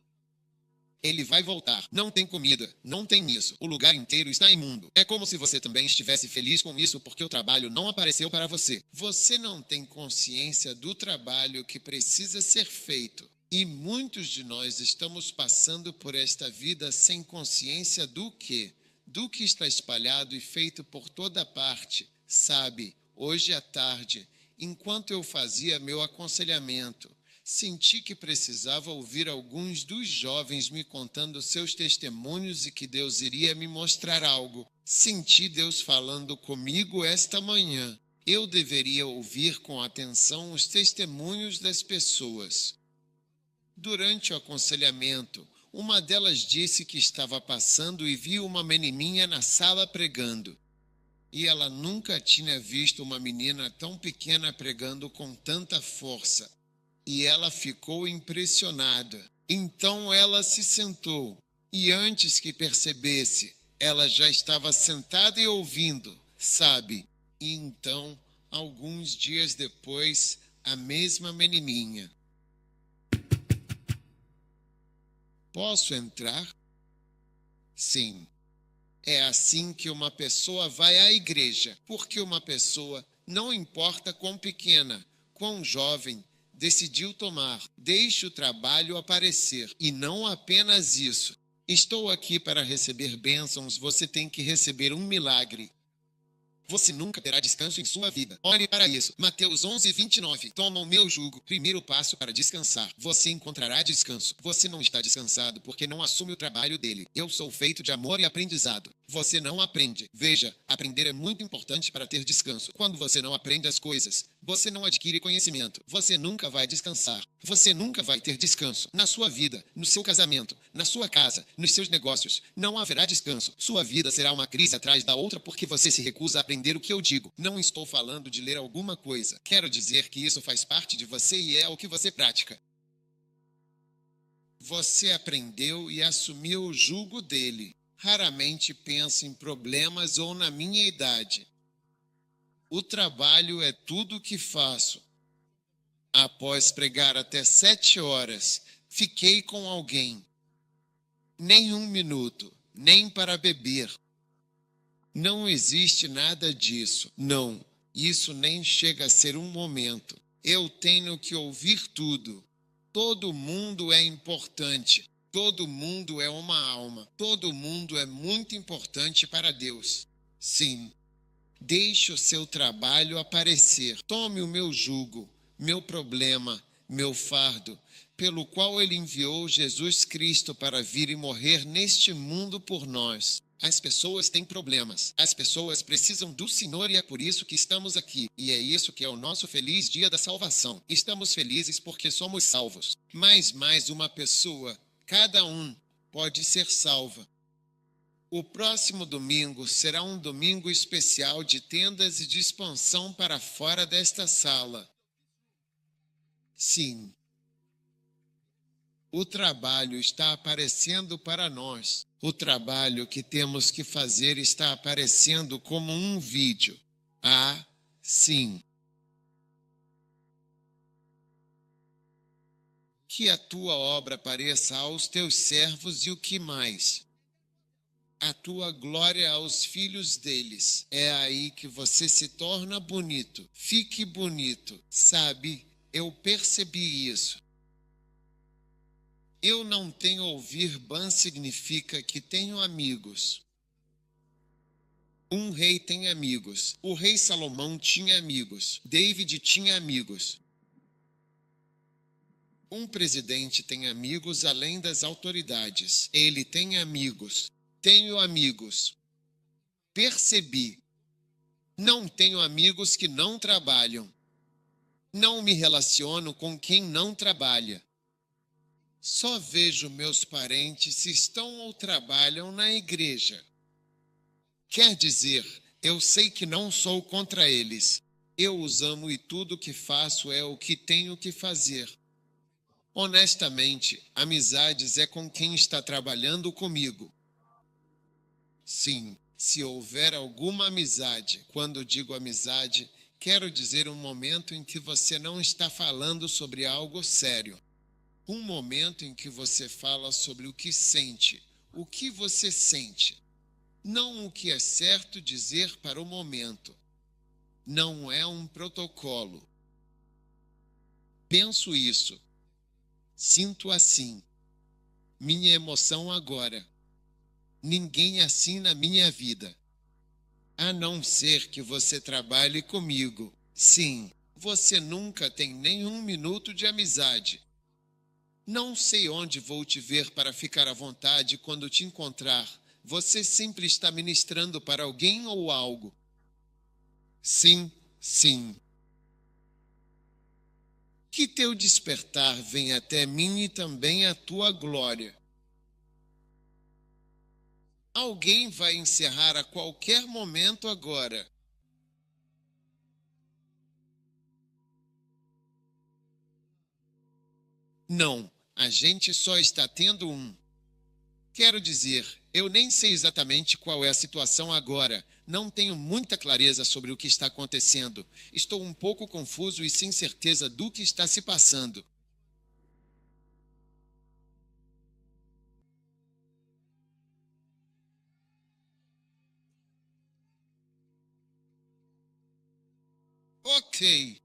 Ele vai voltar. Não tem comida, não tem isso. O lugar inteiro está imundo. É como se você também estivesse feliz com isso porque o trabalho não apareceu para você. Você não tem consciência do trabalho que precisa ser feito. E muitos de nós estamos passando por esta vida sem consciência do que? Do que está espalhado e feito por toda parte. Sabe, hoje à tarde, enquanto eu fazia meu aconselhamento, senti que precisava ouvir alguns dos jovens me contando seus testemunhos e que Deus iria me mostrar algo. Senti Deus falando comigo esta manhã. Eu deveria ouvir com atenção os testemunhos das pessoas. Durante o aconselhamento, uma delas disse que estava passando e viu uma menininha na sala pregando. E ela nunca tinha visto uma menina tão pequena pregando com tanta força. E ela ficou impressionada. Então ela se sentou. E antes que percebesse, ela já estava sentada e ouvindo, sabe? E então, alguns dias depois, a mesma menininha. Posso entrar? Sim. É assim que uma pessoa vai à igreja, porque uma pessoa, não importa quão pequena, quão jovem, decidiu tomar. Deixe o trabalho aparecer. E não apenas isso. Estou aqui para receber bênçãos, você tem que receber um milagre. Você nunca terá descanso em sua vida. Olhe para isso. Mateus 11:29. Toma o meu jugo. Primeiro passo para descansar. Você encontrará descanso. Você não está descansado porque não assume o trabalho dele. Eu sou feito de amor e aprendizado. Você não aprende. Veja, aprender é muito importante para ter descanso. Quando você não aprende as coisas, você não adquire conhecimento. Você nunca vai descansar. Você nunca vai ter descanso. Na sua vida, no seu casamento, na sua casa, nos seus negócios, não haverá descanso. Sua vida será uma crise atrás da outra porque você se recusa a aprender o que eu digo. Não estou falando de ler alguma coisa. Quero dizer que isso faz parte de você e é o que você pratica. Você aprendeu e assumiu o jugo dele. Raramente penso em problemas ou na minha idade. O trabalho é tudo o que faço. Após pregar até 7 horas, fiquei com alguém. Nem um minuto, nem para beber. Não existe nada disso. Não, isso nem chega a ser um momento. Eu tenho que ouvir tudo. Todo mundo é importante. Todo mundo é uma alma. Todo mundo é muito importante para Deus. Sim. Deixe o seu trabalho aparecer. Tome o meu jugo, meu problema, meu fardo, pelo qual ele enviou Jesus Cristo para vir e morrer neste mundo por nós. As pessoas têm problemas. As pessoas precisam do Senhor e é por isso que estamos aqui. E é isso que é o nosso feliz dia da salvação. Estamos felizes porque somos salvos. Mas mais uma pessoa, cada um, pode ser salva. O próximo domingo será um domingo especial de tendas e de expansão para fora desta sala. Sim, o trabalho está aparecendo para nós. O trabalho que temos que fazer está aparecendo como um vídeo. Ah, sim. Que a tua obra apareça aos teus servos e o que mais? A tua glória aos filhos deles. É aí que você se torna bonito. Fique bonito. Sabe, eu percebi isso. Eu não tenho ouvir ban significa que tenho amigos. Um rei tem amigos. O rei Salomão tinha amigos. David tinha amigos. Um presidente tem amigos além das autoridades. Ele tem amigos. Tenho amigos. Percebi. Não tenho amigos que não trabalham. Não me relaciono com quem não trabalha. Só vejo meus parentes se estão ou trabalham na igreja. Quer dizer, eu sei que não sou contra eles. Eu os amo e tudo que faço é o que tenho que fazer. Honestamente, amizades é com quem está trabalhando comigo. Sim, se houver alguma amizade, quando digo amizade, quero dizer um momento em que você não está falando sobre algo sério. Um momento em que você fala sobre o que sente, o que você sente. Não o que é certo dizer para o momento. Não é um protocolo. Penso isso. Sinto assim. Minha emoção agora. Ninguém assim na minha vida. A não ser que você trabalhe comigo. Sim, você nunca tem nenhum minuto de amizade. Não sei onde vou te ver para ficar à vontade quando te encontrar. Você sempre está ministrando para alguém ou algo. Sim, sim. Que teu despertar venha até mim e também a tua glória. Alguém vai encerrar a qualquer momento agora. Não, a gente só está tendo um. Quero dizer, eu nem sei exatamente qual é a situação agora. Não tenho muita clareza sobre o que está acontecendo. Estou um pouco confuso e sem certeza do que está se passando. Ok.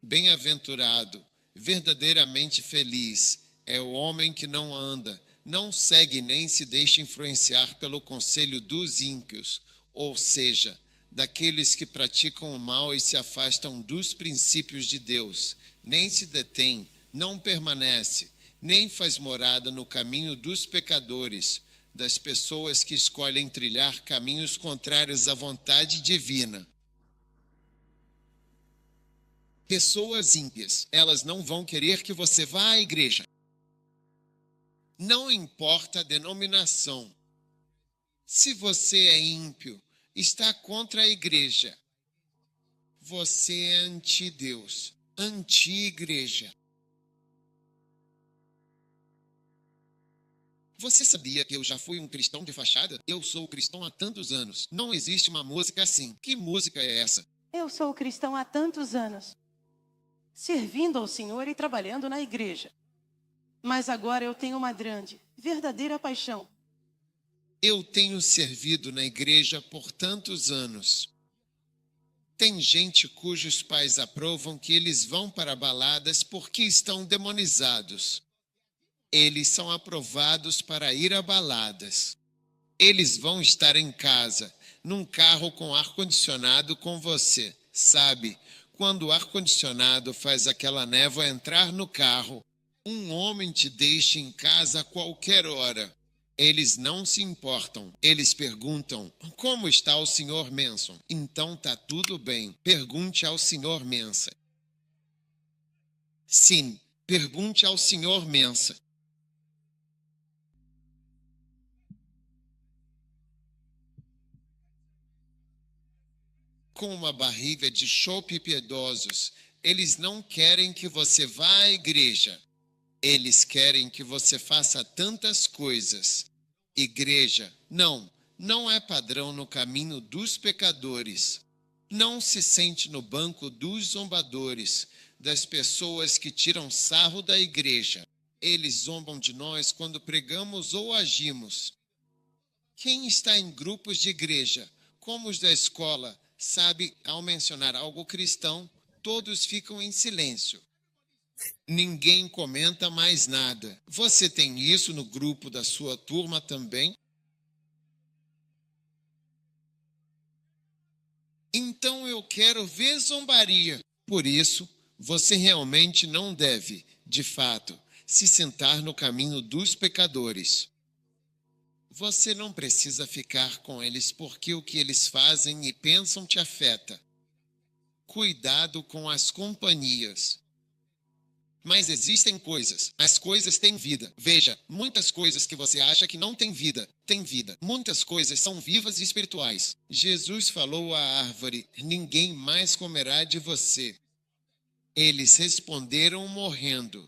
Bem-aventurado, verdadeiramente feliz, é o homem que não anda, não segue nem se deixa influenciar pelo conselho dos ímpios, ou seja, daqueles que praticam o mal e se afastam dos princípios de Deus, nem se detém, não permanece, nem faz morada no caminho dos pecadores, das pessoas que escolhem trilhar caminhos contrários à vontade divina. Pessoas ímpias, elas não vão querer que você vá à igreja. Não importa a denominação. Se você é ímpio, está contra a igreja, você é anti-Deus, anti-igreja. Você sabia que eu já fui um cristão de fachada? Eu sou cristão há tantos anos. Não existe uma música assim. Que música é essa? Eu sou cristão há tantos anos, servindo ao Senhor e trabalhando na igreja. Mas agora eu tenho uma grande, verdadeira paixão. Eu tenho servido na igreja por tantos anos. Tem gente cujos pais aprovam que eles vão para baladas porque estão demonizados. Eles são aprovados para ir a baladas. Eles vão estar em casa, num carro com ar-condicionado com você. Sabe, quando o ar-condicionado faz aquela névoa entrar no carro, um homem te deixa em casa a qualquer hora. Eles não se importam. Eles perguntam, como está o Sr. Manson? Então tá tudo bem. Pergunte ao Sr. Manson. Sim, pergunte ao Sr. Manson. Com uma barriga de chope piedosos, eles não querem que você vá à igreja. Eles querem que você faça tantas coisas. Igreja, não é padrão no caminho dos pecadores. Não se sente no banco dos zombadores, das pessoas que tiram sarro da igreja. Eles zombam de nós quando pregamos ou agimos. Quem está em grupos de igreja, como os da escola, sabe, ao mencionar algo cristão, todos ficam em silêncio. Ninguém comenta mais nada. Você tem isso no grupo da sua turma também? Então eu quero ver zombaria. Por isso, você realmente não deve, de fato, se sentar no caminho dos pecadores. Você não precisa ficar com eles porque o que eles fazem e pensam te afeta. Cuidado com as companhias. Mas existem coisas, as coisas têm vida. Veja, muitas coisas que você acha que não têm vida, têm vida. Muitas coisas são vivas e espirituais. Jesus falou à árvore, ninguém mais comerá de você. Eles responderam morrendo.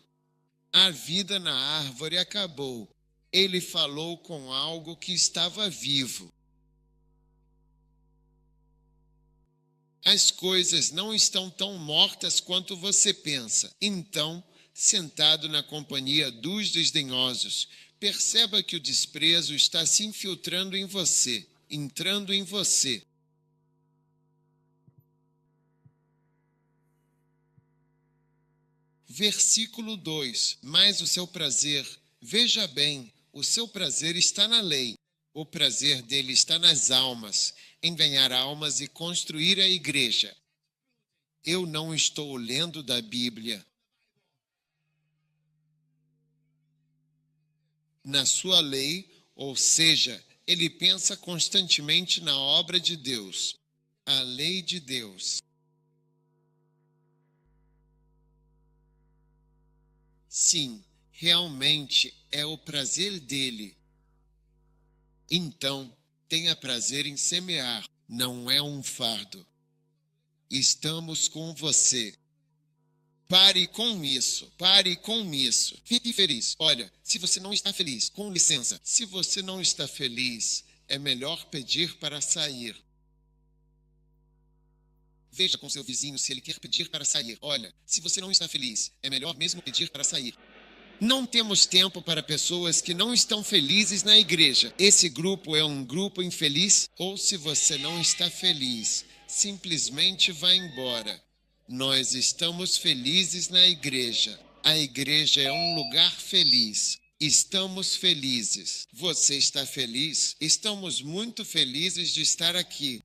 A vida na árvore acabou. Ele falou com algo que estava vivo. As coisas não estão tão mortas quanto você pensa. Então, sentado na companhia dos desdenhosos, perceba que o desprezo está se infiltrando em você, entrando em você. Versículo 2. Mas o seu prazer, veja bem, o seu prazer está na lei. O prazer dele está nas almas, em ganhar almas e construir a igreja. Eu não estou lendo da Bíblia. Na sua lei, ou seja, ele pensa constantemente na obra de Deus, a lei de Deus. Sim, realmente é o prazer dele. Então, tenha prazer em semear, não é um fardo. Estamos com você. Pare com isso, pare com isso. Fique feliz. Olha, se você não está feliz, com licença. Se você não está feliz, é melhor pedir para sair. Veja com seu vizinho se ele quer pedir para sair. Olha, se você não está feliz, é melhor mesmo pedir para sair. Não temos tempo para pessoas que não estão felizes na igreja. Esse grupo é um grupo infeliz? Ou se você não está feliz, simplesmente vá embora. Nós estamos felizes na igreja. A igreja é um lugar feliz. Estamos felizes. Você está feliz? Estamos muito felizes de estar aqui.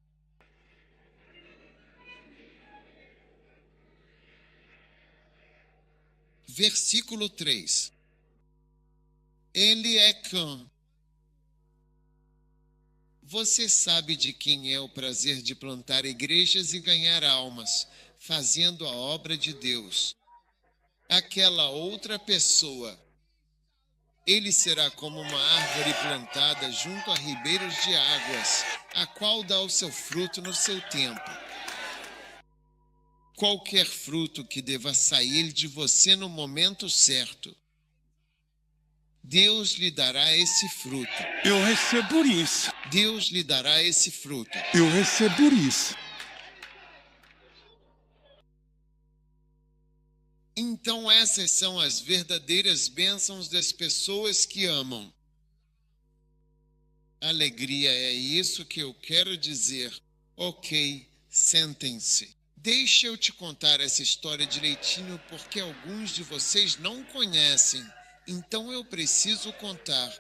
Versículo 3. Ele é Cã. Você sabe de quem é o prazer de plantar igrejas e ganhar almas, fazendo a obra de Deus. Aquela outra pessoa. Ele será como uma árvore plantada junto a ribeiros de águas, a qual dá o seu fruto no seu tempo. Qualquer fruto que deva sair de você no momento certo, Deus lhe dará esse fruto. Eu recebo isso. Deus lhe dará esse fruto. Eu recebo isso. Então essas são as verdadeiras bênçãos das pessoas que amam. Alegria é isso que eu quero dizer. Ok, sentem-se. Deixa eu te contar essa história direitinho porque alguns de vocês não conhecem. Então eu preciso contar.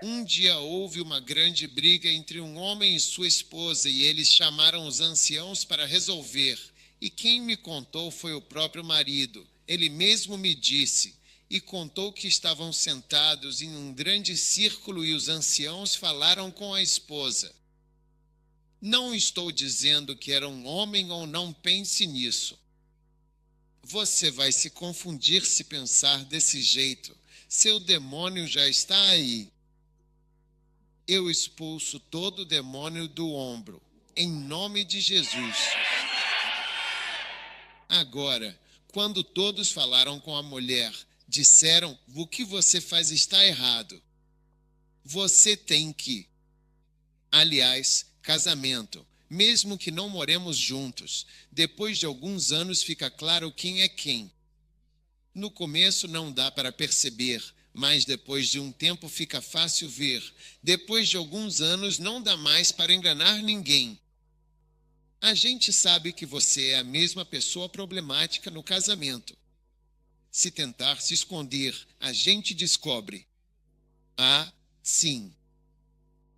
Um dia houve uma grande briga entre um homem e sua esposa e eles chamaram os anciãos para resolver. E quem me contou foi o próprio marido. Ele mesmo me disse e contou que estavam sentados em um grande círculo e os anciãos falaram com a esposa. Não estou dizendo que era um homem ou não pense nisso. Você vai se confundir se pensar desse jeito. Seu demônio já está aí. Eu expulso todo demônio do ombro, em nome de Jesus. Agora, quando todos falaram com a mulher, disseram: o que você faz está errado. Você tem que. Aliás, casamento, mesmo que não moremos juntos, depois de alguns anos fica claro quem é quem. No começo não dá para perceber, mas depois de um tempo fica fácil ver. Depois de alguns anos não dá mais para enganar ninguém. A gente sabe que você é a mesma pessoa problemática no casamento. Se tentar se esconder, a gente descobre. Ah, sim.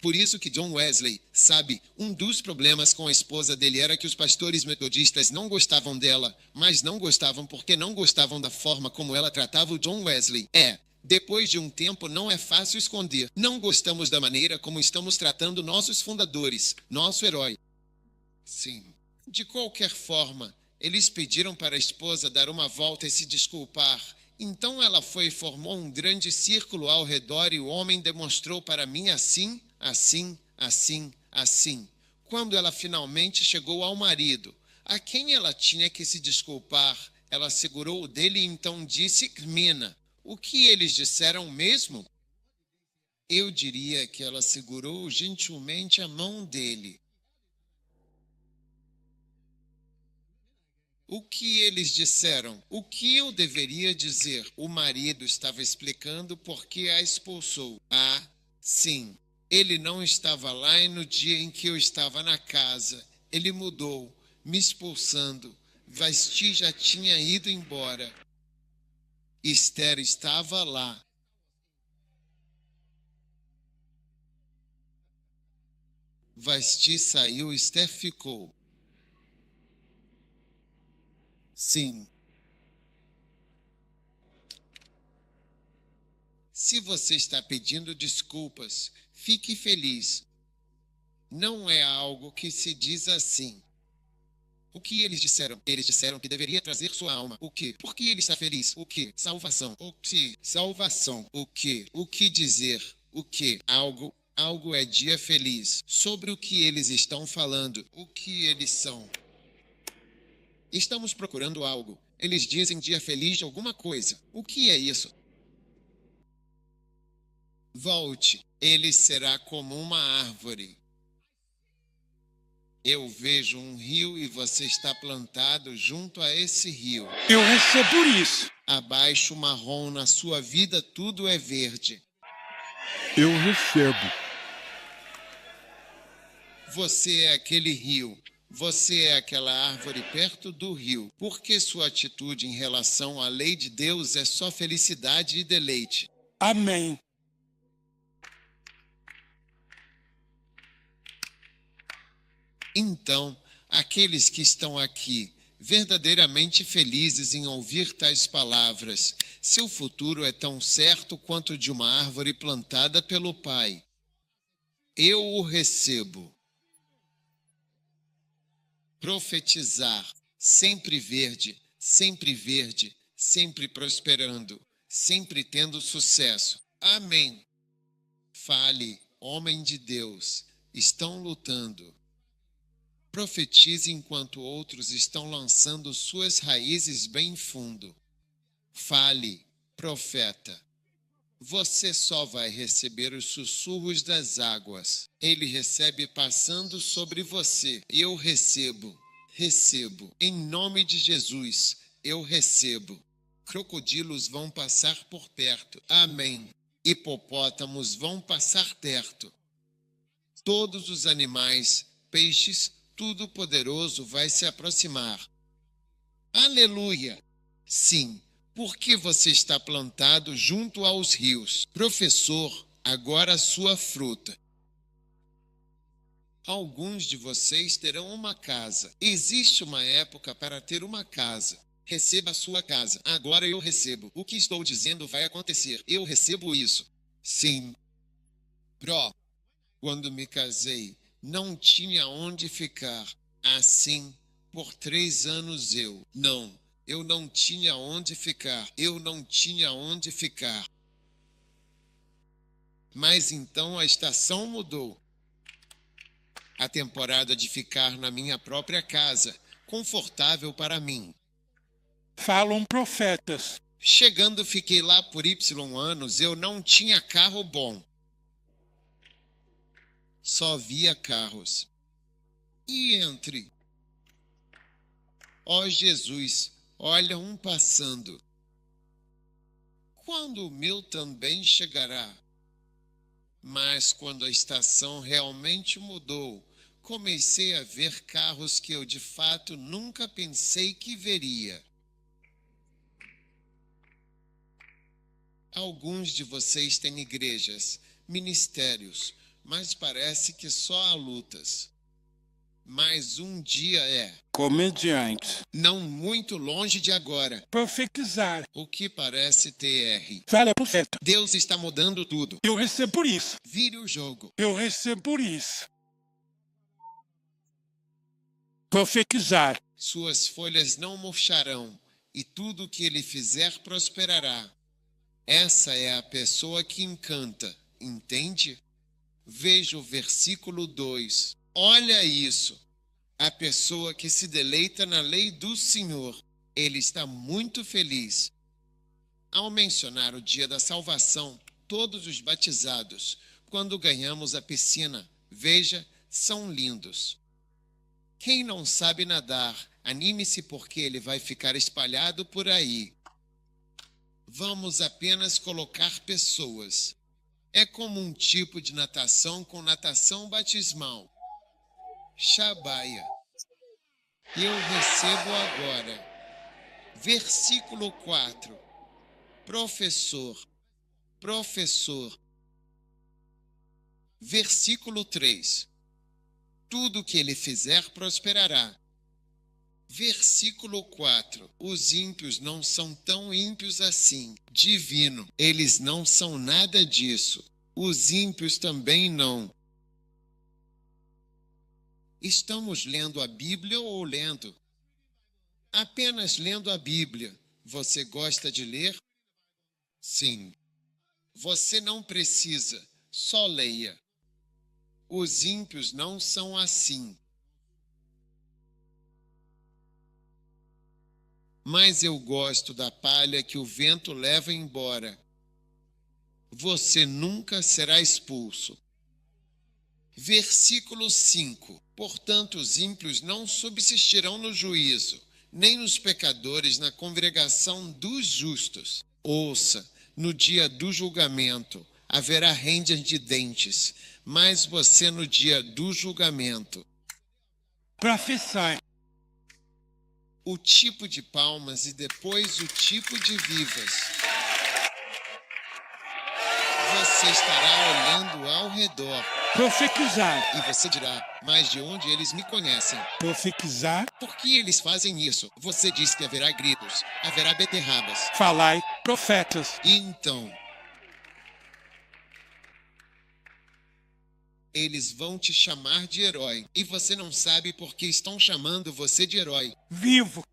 Por isso que John Wesley, sabe, um dos problemas com a esposa dele era que os pastores metodistas não gostavam dela, mas não gostavam porque não gostavam da forma como ela tratava o John Wesley. Depois de um tempo não é fácil esconder. Não gostamos da maneira como estamos tratando nossos fundadores, nosso herói. Sim. De qualquer forma, eles pediram para a esposa dar uma volta e se desculpar. Então ela foi e formou um grande círculo ao redor e o homem demonstrou para mim assim, assim, assim, assim. Quando ela finalmente chegou ao marido, a quem ela tinha que se desculpar, ela segurou o dele e então disse: Mina, o que eles disseram mesmo? Eu diria que ela segurou gentilmente a mão dele. O que eles disseram? O que eu deveria dizer? O marido estava explicando por que a expulsou. Ah, sim. Ele não estava lá e no dia em que eu estava na casa, ele mudou, me expulsando. Vasti já tinha ido embora. Esther estava lá. Vasti saiu, Esther ficou. Sim. Se você está pedindo desculpas, fique feliz. Não é algo que se diz assim. O que eles disseram? Eles disseram que deveria trazer sua alma. O quê? Por que ele está feliz? O quê? Salvação. O que? Salvação. O quê? O que dizer? O quê? Algo. Algo é dia feliz. Sobre o que eles estão falando? O que eles são? Estamos procurando algo. Eles dizem dia feliz de alguma coisa. O que é isso? Volte. Ele será como uma árvore. Eu vejo um rio e você está plantado junto a esse rio. Eu recebo isso. Abaixo marrom, na sua vida tudo é verde. Eu recebo. Você é aquele rio. Você é aquela árvore perto do rio, porque sua atitude em relação à lei de Deus é só felicidade e deleite. Amém. Então, aqueles que estão aqui, verdadeiramente felizes em ouvir tais palavras, seu futuro é tão certo quanto o de uma árvore plantada pelo Pai. Eu o recebo. Profetizar, sempre verde, sempre prosperando, sempre tendo sucesso. Amém. Fale, homem de Deus, estão lutando. Profetize enquanto outros estão lançando suas raízes bem fundo. Fale, profeta. Você só vai receber os sussurros das águas. Ele recebe passando sobre você. Eu recebo. Em nome de Jesus, eu recebo. Crocodilos vão passar por perto. Amém. Hipopótamos vão passar perto. Todos os animais, peixes, tudo poderoso vai se aproximar. Aleluia! Sim, porque você está plantado junto aos rios. Professor, agora a sua fruta. Alguns de vocês terão uma casa. Existe uma época para ter uma casa. Receba a sua casa. Agora eu recebo. O que estou dizendo vai acontecer. Eu recebo isso. Sim. Quando me casei, não tinha onde ficar. Assim, por 3 anos eu não tinha onde ficar. Mas então a estação mudou. A temporada de ficar na minha própria casa, confortável para mim. Falam profetas. Chegando, fiquei lá por Y anos, eu não tinha carro bom. Só via carros. E entre? Ó Jesus, olha um passando. Quando o meu também chegará? Mas quando a estação realmente mudou, comecei a ver carros que eu de fato nunca pensei que veria. Alguns de vocês têm igrejas, ministérios, mas parece que só há lutas. Mas um dia Comediantes. não muito longe de agora, Profetizar. o que parece TR. Fala, profeta. Deus está mudando tudo. Eu recebo isso. Vire o jogo. Eu recebo isso. Profetizar. Suas folhas não murcharão, e tudo o que ele fizer prosperará. Essa é a pessoa que encanta, entende? Veja o versículo 2. Olha isso. A pessoa que se deleita na lei do Senhor, ele está muito feliz. Ao mencionar o dia da salvação, todos os batizados, quando ganhamos a piscina, veja, são lindos. Quem não sabe nadar, anime-se porque ele vai ficar espalhado por aí. Vamos apenas colocar pessoas. É como um tipo de natação com natação batismal. Shabaia. Eu recebo agora. Versículo 4. Professor. Versículo 3. Tudo que ele fizer prosperará. Versículo 4. Os ímpios não são tão ímpios assim. Divino. Eles não são nada disso. Os ímpios também não. Estamos lendo a Bíblia ou lendo? Apenas lendo a Bíblia. Você gosta de ler? Sim. Você não precisa, só leia. Os ímpios não são assim. Mas eu gosto da palha que o vento leva embora. Você nunca será expulso. Versículo 5. Portanto, os ímpios não subsistirão no juízo, nem os pecadores na congregação dos justos. Ouça, no dia do julgamento haverá ranger de dentes, mas você no dia do julgamento. Professai. O tipo de palmas e depois o tipo de vivas. Você estará olhando ao redor Profetizar. e você dirá, mas de onde eles me conhecem? Profetizar. Por que eles fazem isso? Você diz que haverá gritos, haverá beterrabas. Falai, profetas. Então, eles vão te chamar de herói e você não sabe por que estão chamando você de herói. Vivo.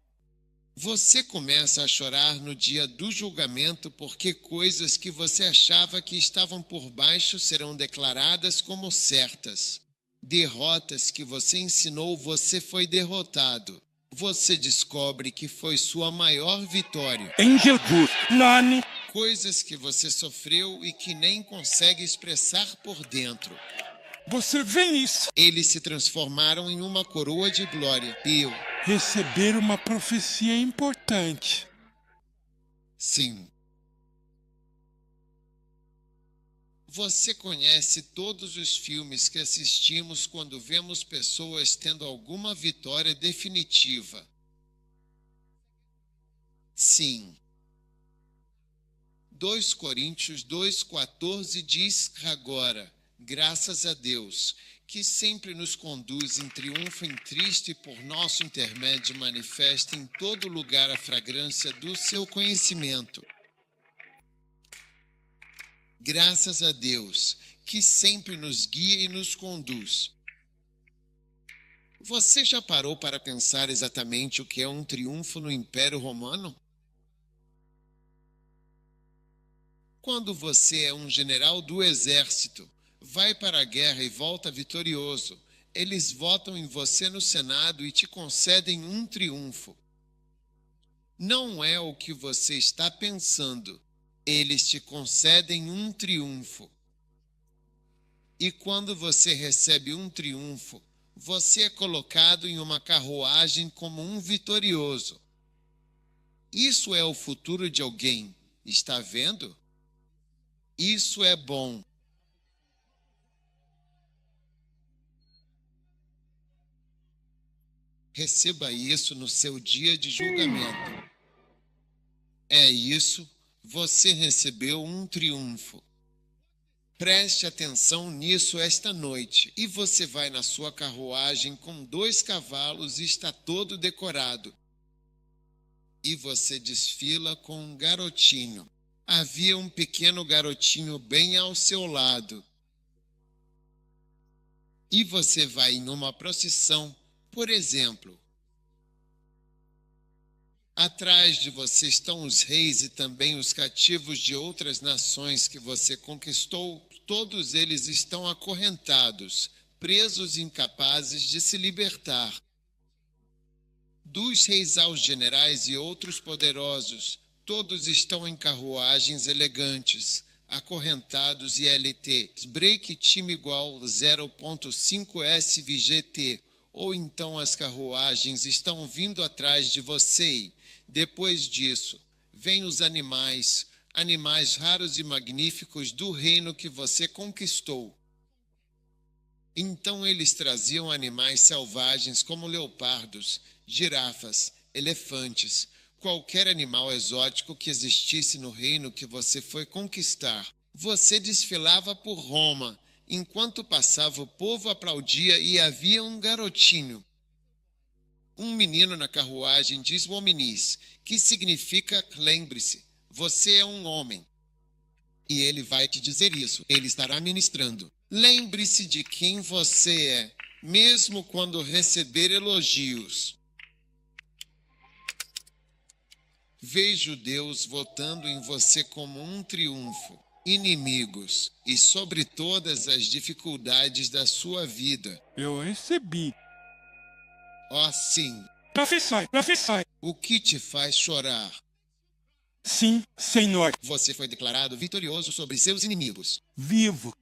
Você começa a chorar no dia do julgamento porque coisas que você achava que estavam por baixo serão declaradas como certas. Derrotas que você ensinou, você foi derrotado. Você descobre que foi sua maior vitória. Em Jesus. Nome. Coisas que você sofreu e que nem consegue expressar por dentro. Você vê isso. Eles se transformaram em uma coroa de glória. Eu, Receber uma profecia importante. sim. Você conhece todos os filmes que assistimos quando vemos pessoas tendo alguma vitória definitiva. Sim. 2 Coríntios 2,14 diz agora, graças a Deus, que sempre nos conduz em triunfo em Cristo e por nosso intermédio manifesta em todo lugar a fragrância do seu conhecimento. Graças a Deus, que sempre nos guia e nos conduz. Você já parou para pensar exatamente o que é um triunfo no Império Romano? Quando você é um general do exército, vai para a guerra e volta vitorioso, eles votam em você no Senado e te concedem um triunfo. Não é o que você está pensando. Eles te concedem um triunfo. E quando você recebe um triunfo, você é colocado em uma carruagem como um vitorioso. Isso é o futuro de alguém. Está vendo? Isso é bom. Receba isso no seu dia de julgamento. É isso, você recebeu um triunfo. Preste atenção nisso esta noite. E você vai na sua carruagem com 2 cavalos e está todo decorado. E você desfila com um garotinho. Havia um pequeno garotinho bem ao seu lado. E você vai em uma procissão, por exemplo. Atrás de você estão os reis e também os cativos de outras nações que você conquistou. Todos eles estão acorrentados, presos e incapazes de se libertar. Dos reis aos generais e outros poderosos, todos estão em carruagens elegantes, acorrentados e LT. Break time igual 0.5 SVGT. Ou então as carruagens estão vindo atrás de você. Depois disso, vêm os animais raros e magníficos do reino que você conquistou. Então eles traziam animais selvagens como leopardos, girafas, elefantes, qualquer animal exótico que existisse no reino que você foi conquistar. Você desfilava por Roma, enquanto passava o povo aplaudia e havia um garotinho. Um menino na carruagem diz hominis, que significa lembre-se, você é um homem. E ele vai te dizer isso, ele estará ministrando. Lembre-se de quem você é, mesmo quando receber elogios. Vejo Deus votando em você como um triunfo, inimigos e sobre todas as dificuldades da sua vida. Eu recebi. Ó sim, Professai. o que te faz chorar? Sim, Senhor. Você foi declarado vitorioso sobre seus inimigos. Vivo.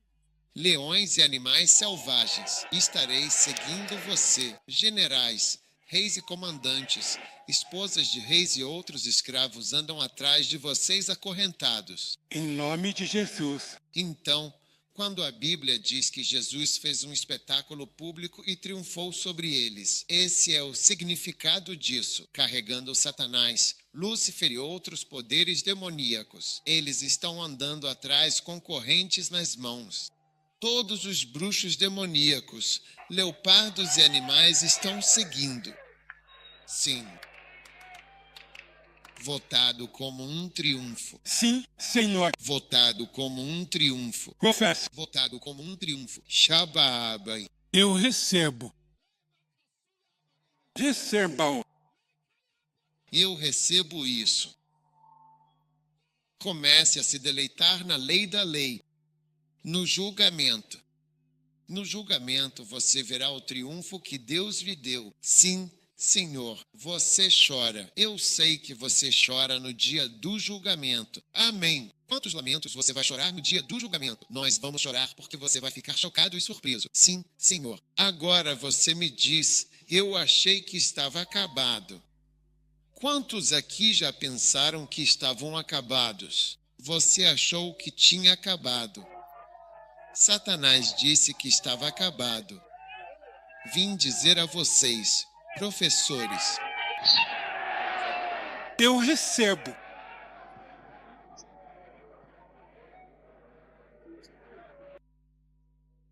Leões e animais selvagens, estarei seguindo você. Generais, reis e comandantes, esposas de reis e outros escravos andam atrás de vocês acorrentados. Em nome de Jesus. Então, Quando a Bíblia diz que Jesus fez um espetáculo público e triunfou sobre eles, esse é o significado disso, carregando Satanás, Lúcifer e outros poderes demoníacos. Eles estão andando atrás com correntes nas mãos. Todos os bruxos demoníacos, leopardos e animais estão seguindo. Sim. Votado como um triunfo. Sim, Senhor. Votado como um triunfo. Confesso. Votado como um triunfo. Shababai. Eu recebo. Recebam. Eu recebo isso. Comece a se deleitar na lei da lei. No julgamento. No julgamento você verá o triunfo que Deus lhe deu. Sim, Senhor, você chora. Eu sei que você chora no dia do julgamento. Amém. Quantos lamentos você vai chorar no dia do julgamento? Nós vamos chorar porque você vai ficar chocado e surpreso. Sim, Senhor. Agora você me diz, eu achei que estava acabado. Quantos aqui já pensaram que estavam acabados? Você achou que tinha acabado. Satanás disse que estava acabado. Vim dizer a vocês, professores, Eu recebo.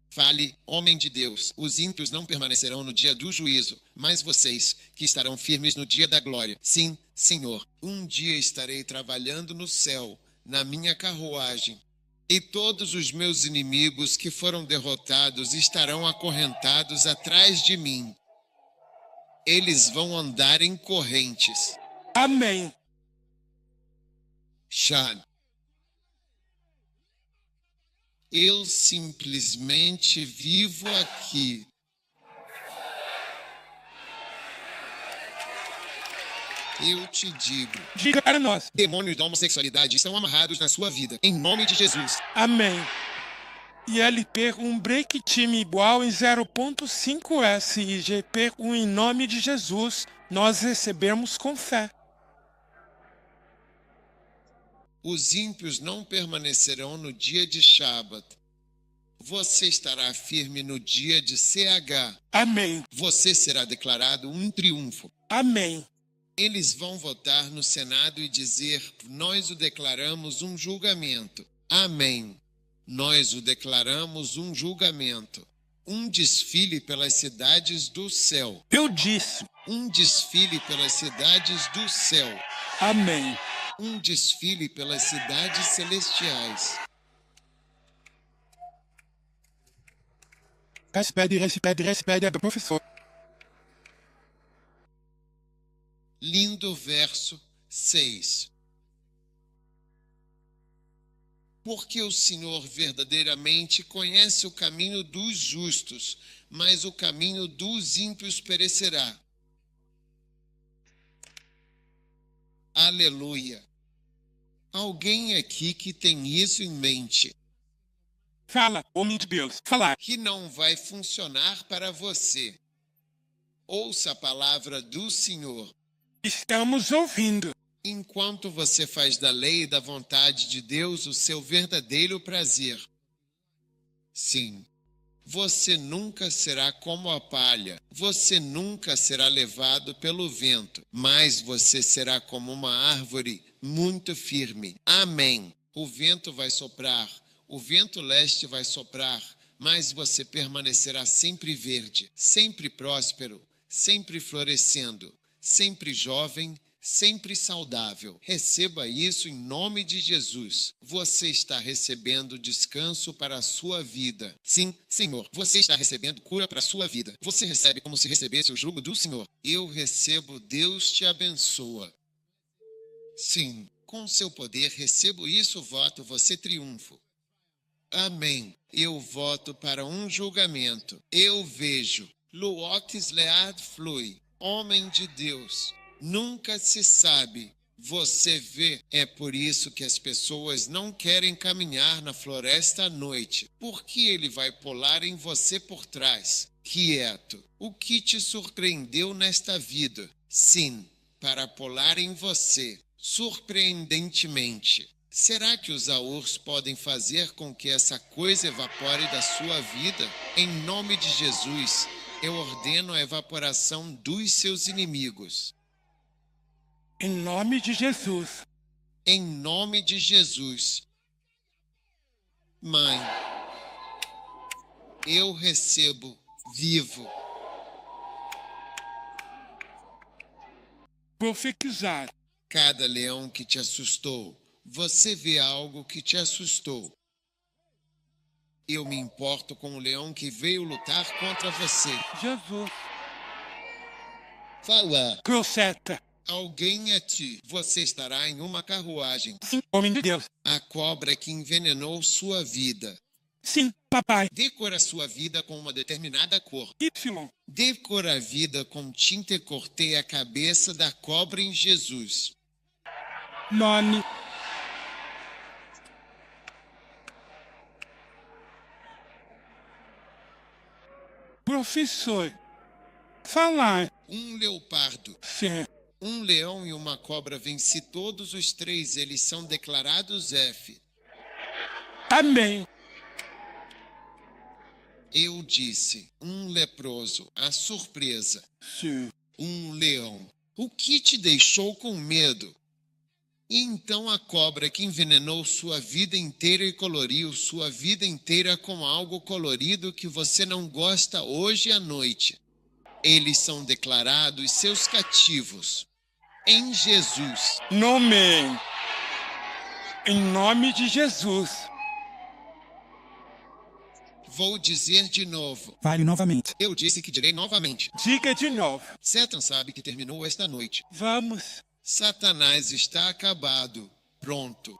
fale, homem de Deus, os ímpios não permanecerão no dia do juízo, mas vocês, que estarão firmes no dia da glória. Sim, Senhor, um dia estarei trabalhando no céu, na minha carruagem, e todos os meus inimigos que foram derrotados estarão acorrentados atrás de mim. Eles vão andar em correntes. Amém. Shad. Eu simplesmente vivo aqui. Eu te digo, Diga para nós. demônios da homossexualidade estão amarrados na sua vida, em nome de Jesus. Amém. ILP um break time igual em 0.5S e GP em nome de Jesus, nós recebemos com fé. Os ímpios não permanecerão no dia de Shabat. Você estará firme no dia de CH. Amém. Você será declarado um triunfo. Amém. Eles vão votar no Senado e dizer, nós o declaramos um julgamento. Amém. Nós o declaramos um julgamento. Um desfile pelas cidades do céu. Eu disse. Um desfile pelas cidades do céu. Amém. Um desfile pelas cidades celestiais. Recebe, professor. Lindo verso 6. Porque o Senhor verdadeiramente conhece o caminho dos justos, mas o caminho dos ímpios perecerá. Aleluia. Alguém aqui que tem isso em mente, Fala, homem de Deus. Falar. que não vai funcionar para você. Ouça a palavra do Senhor. Estamos ouvindo. Enquanto você faz da lei e da vontade de Deus o seu verdadeiro prazer. Sim, você nunca será como a palha, você nunca será levado pelo vento, mas você será como uma árvore muito firme. Amém. O vento vai soprar, o vento leste vai soprar, mas você permanecerá sempre verde, sempre próspero, sempre florescendo, sempre jovem, sempre saudável. Receba isso em nome de Jesus. Você está recebendo descanso para a sua vida. Sim, Senhor, você está recebendo cura para a sua vida. Você recebe como se recebesse o jugo do Senhor. Eu recebo, Deus te abençoa. Sim, com seu poder recebo isso, voto, você triunfo. Amém. Eu voto para um julgamento. Eu vejo. Luotes lead flui. Homem de Deus. Nunca se sabe. Você vê. É por isso que as pessoas não querem caminhar na floresta à noite. Porque ele vai pular em você por trás. Quieto. O que te surpreendeu nesta vida? Sim, para pular em você. Surpreendentemente. Será que os Aurs podem fazer com que essa coisa evapore da sua vida? Em nome de Jesus, eu ordeno a evaporação dos seus inimigos. Em nome de Jesus. Em nome de Jesus. Mãe, eu recebo vivo. Profetizar. Cada leão que te assustou, você vê algo que te assustou. Eu me importo com o leão que veio lutar contra você. Jesus. Fala, Croceta. alguém é ti. Você estará em uma carruagem. Sim, homem de Deus. A cobra que envenenou sua vida. Sim, papai. Dê cor à sua vida com uma determinada cor. Y. Dê cor à vida com tinta e cortei a cabeça da cobra em Jesus. Nome. Professor. Falar. Um leopardo, Sim. um leão e uma cobra venci todos os três. Eles são declarados F. Amém. Eu disse, um leproso, a surpresa, Sim. um leão. O que te deixou com medo? E então a cobra que envenenou sua vida inteira e coloriu sua vida inteira com algo colorido que você não gosta hoje à noite. Eles são declarados seus cativos. Em Jesus. Nome. Em nome de Jesus. Vou dizer de novo. Fale novamente. Eu disse que direi novamente. Diga de novo. Satan sabe que terminou esta noite. Vamos. Satanás está acabado. Pronto.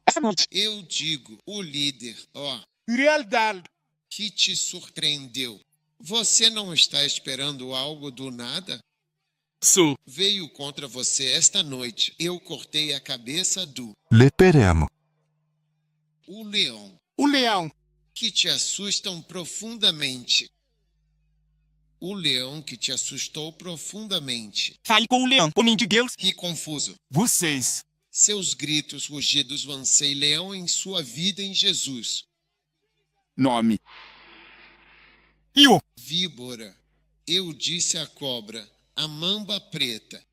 Essa noite. Eu digo, o líder, Realidade. que te surpreendeu. Você não está esperando algo do nada? Su. Veio contra você esta noite. Eu cortei a cabeça do Leperemo. o leão, O leão. que te assustam profundamente. O leão que te assustou profundamente. Fale com o leão, homem de Deus. Que confuso. Vocês. Seus gritos, rugidos, lancei leão em sua vida em Jesus. Nome. Eu. Víbora, eu disse à cobra, a mamba preta.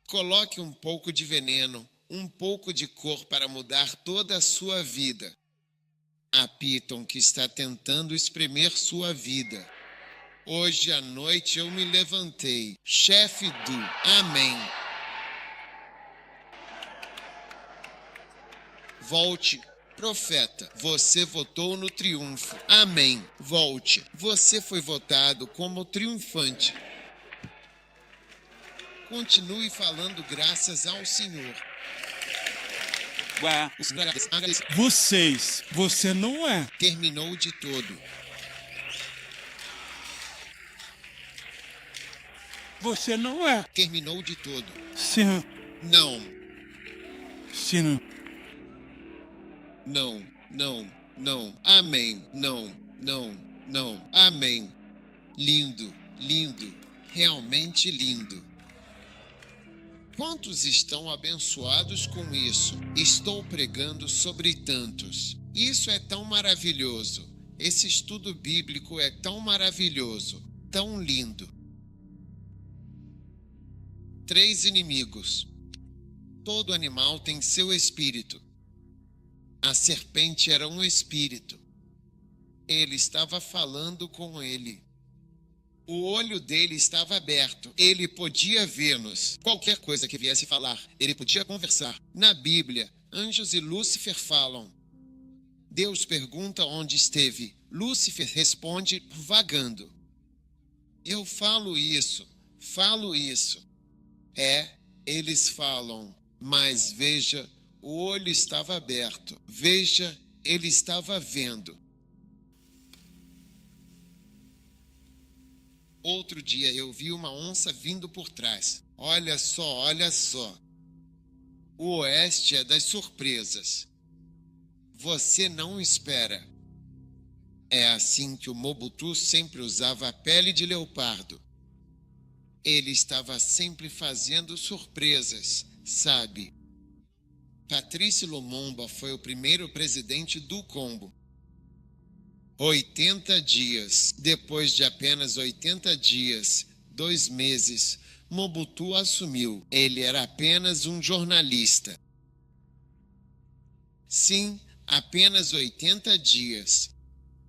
Coloque um pouco de veneno, um pouco de cor para mudar toda a sua vida. A Piton que está tentando espremer sua vida. Hoje à noite eu me levantei, chefe do Amém. Volte, profeta, você votou no triunfo. Amém. Volte, você foi votado como triunfante. Continue falando graças ao Senhor. Vocês. Você não é. Terminou de todo. Você não é. Terminou de todo. Sim. Não, Sim. não, não, não. Amém. Não, não, não. Amém. Lindo, lindo, realmente lindo. Quantos estão abençoados com isso? Estou pregando sobre tantos. Isso é tão maravilhoso. Esse estudo bíblico é tão maravilhoso, tão lindo. 3 inimigos. Todo animal tem seu espírito. A serpente era um espírito. Ele estava falando com ele. O olho dele estava aberto. Ele podia ver-nos. Qualquer coisa que viesse falar, ele podia conversar. Na Bíblia, anjos e Lúcifer falam. Deus pergunta onde esteve. Lúcifer responde vagando. Eu falo isso. Eles falam, mas veja, o olho estava aberto. Veja, ele estava vendo. Outro dia eu vi uma onça vindo por trás. Olha só, olha só. O oeste é das surpresas. Você não espera. É assim que o Mobutu sempre usava a pele de leopardo. Ele estava sempre fazendo surpresas, sabe? Patrice Lumumba foi o primeiro presidente do Congo. 80 dias. Depois de apenas 80 dias, 2 meses, Mobutu assumiu. Ele era apenas um jornalista. Sim, apenas 80 dias.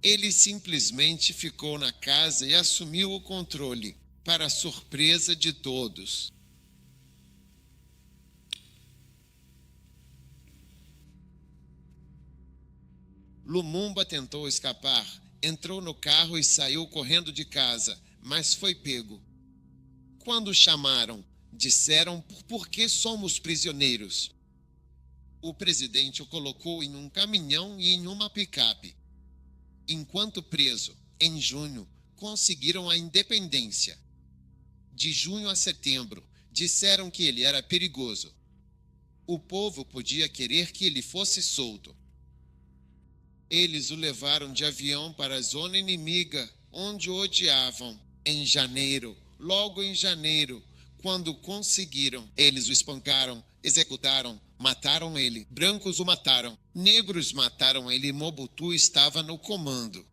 Ele simplesmente ficou na casa e assumiu o controle, para a surpresa de todos. Lumumba tentou escapar, entrou no carro e saiu correndo de casa, mas foi pego. Quando chamaram, disseram por que somos prisioneiros. O presidente o colocou em um caminhão e em uma picape. Enquanto preso, em junho, conseguiram a independência. De junho a setembro, disseram que ele era perigoso. O povo podia querer que ele fosse solto. Eles o levaram de avião para a zona inimiga, onde o odiavam. Em janeiro, logo em janeiro, quando conseguiram, eles o espancaram, executaram, mataram ele. Brancos o mataram, negros mataram ele e Mobutu estava no comando.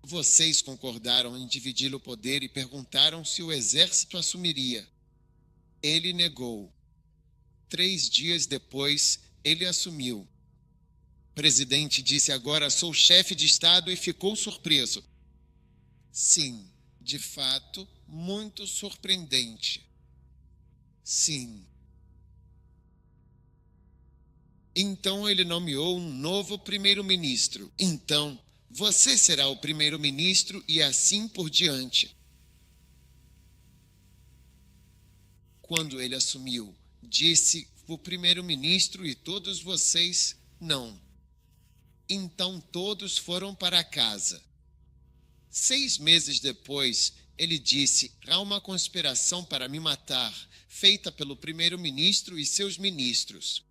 Vocês concordaram em dividir o poder e perguntaram se o exército assumiria. Ele negou. 3 dias depois, ele assumiu. O presidente disse: agora sou chefe de Estado, e ficou surpreso. Sim, de fato, muito surpreendente. Sim. Então ele nomeou um novo primeiro-ministro. Então, você será o primeiro-ministro e assim por diante. Quando ele assumiu, disse o primeiro-ministro e todos vocês não. Então todos foram para casa. 6 meses depois, ele disse: há uma conspiração para me matar, feita pelo primeiro-ministro e seus ministros.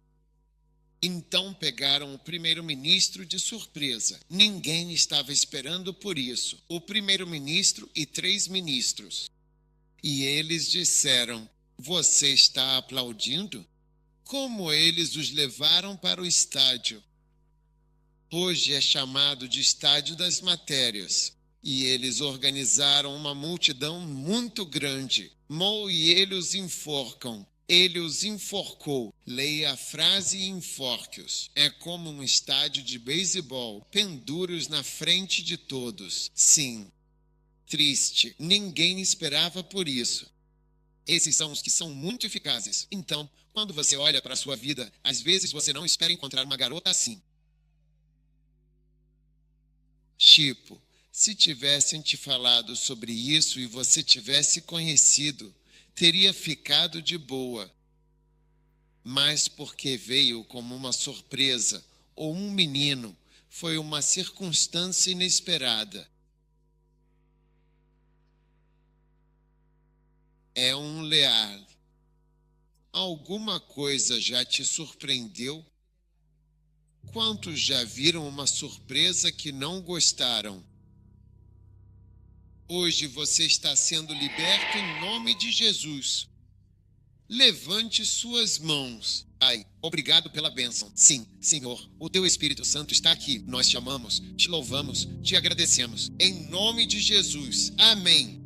Então pegaram o primeiro-ministro de surpresa. Ninguém estava esperando por isso. O primeiro-ministro e 3 ministros. E eles disseram: você está aplaudindo? Como eles os levaram para o estádio. Hoje é chamado de Estádio das Matérias. E eles organizaram uma multidão muito grande. E ele os enforcam. Ele os enforcou. Leia a frase enforque-os. É como um estádio de beisebol. Pendura-os na frente de todos. Sim. Triste. Ninguém esperava por isso. Esses são os que são muito eficazes. Então, quando você olha para a sua vida, às vezes você não espera encontrar uma garota assim. Tipo, se tivessem te falado sobre isso e você tivesse conhecido, teria ficado de boa. Mas porque veio como uma surpresa, ou um menino, foi uma circunstância inesperada. É um leal. Alguma coisa já te surpreendeu? Quantos já viram uma surpresa que não gostaram? Hoje você está sendo liberto em nome de Jesus. Levante suas mãos. Pai, obrigado pela bênção. Sim, Senhor, o teu Espírito Santo está aqui. Nós te amamos, te louvamos, te agradecemos. Em nome de Jesus. Amém.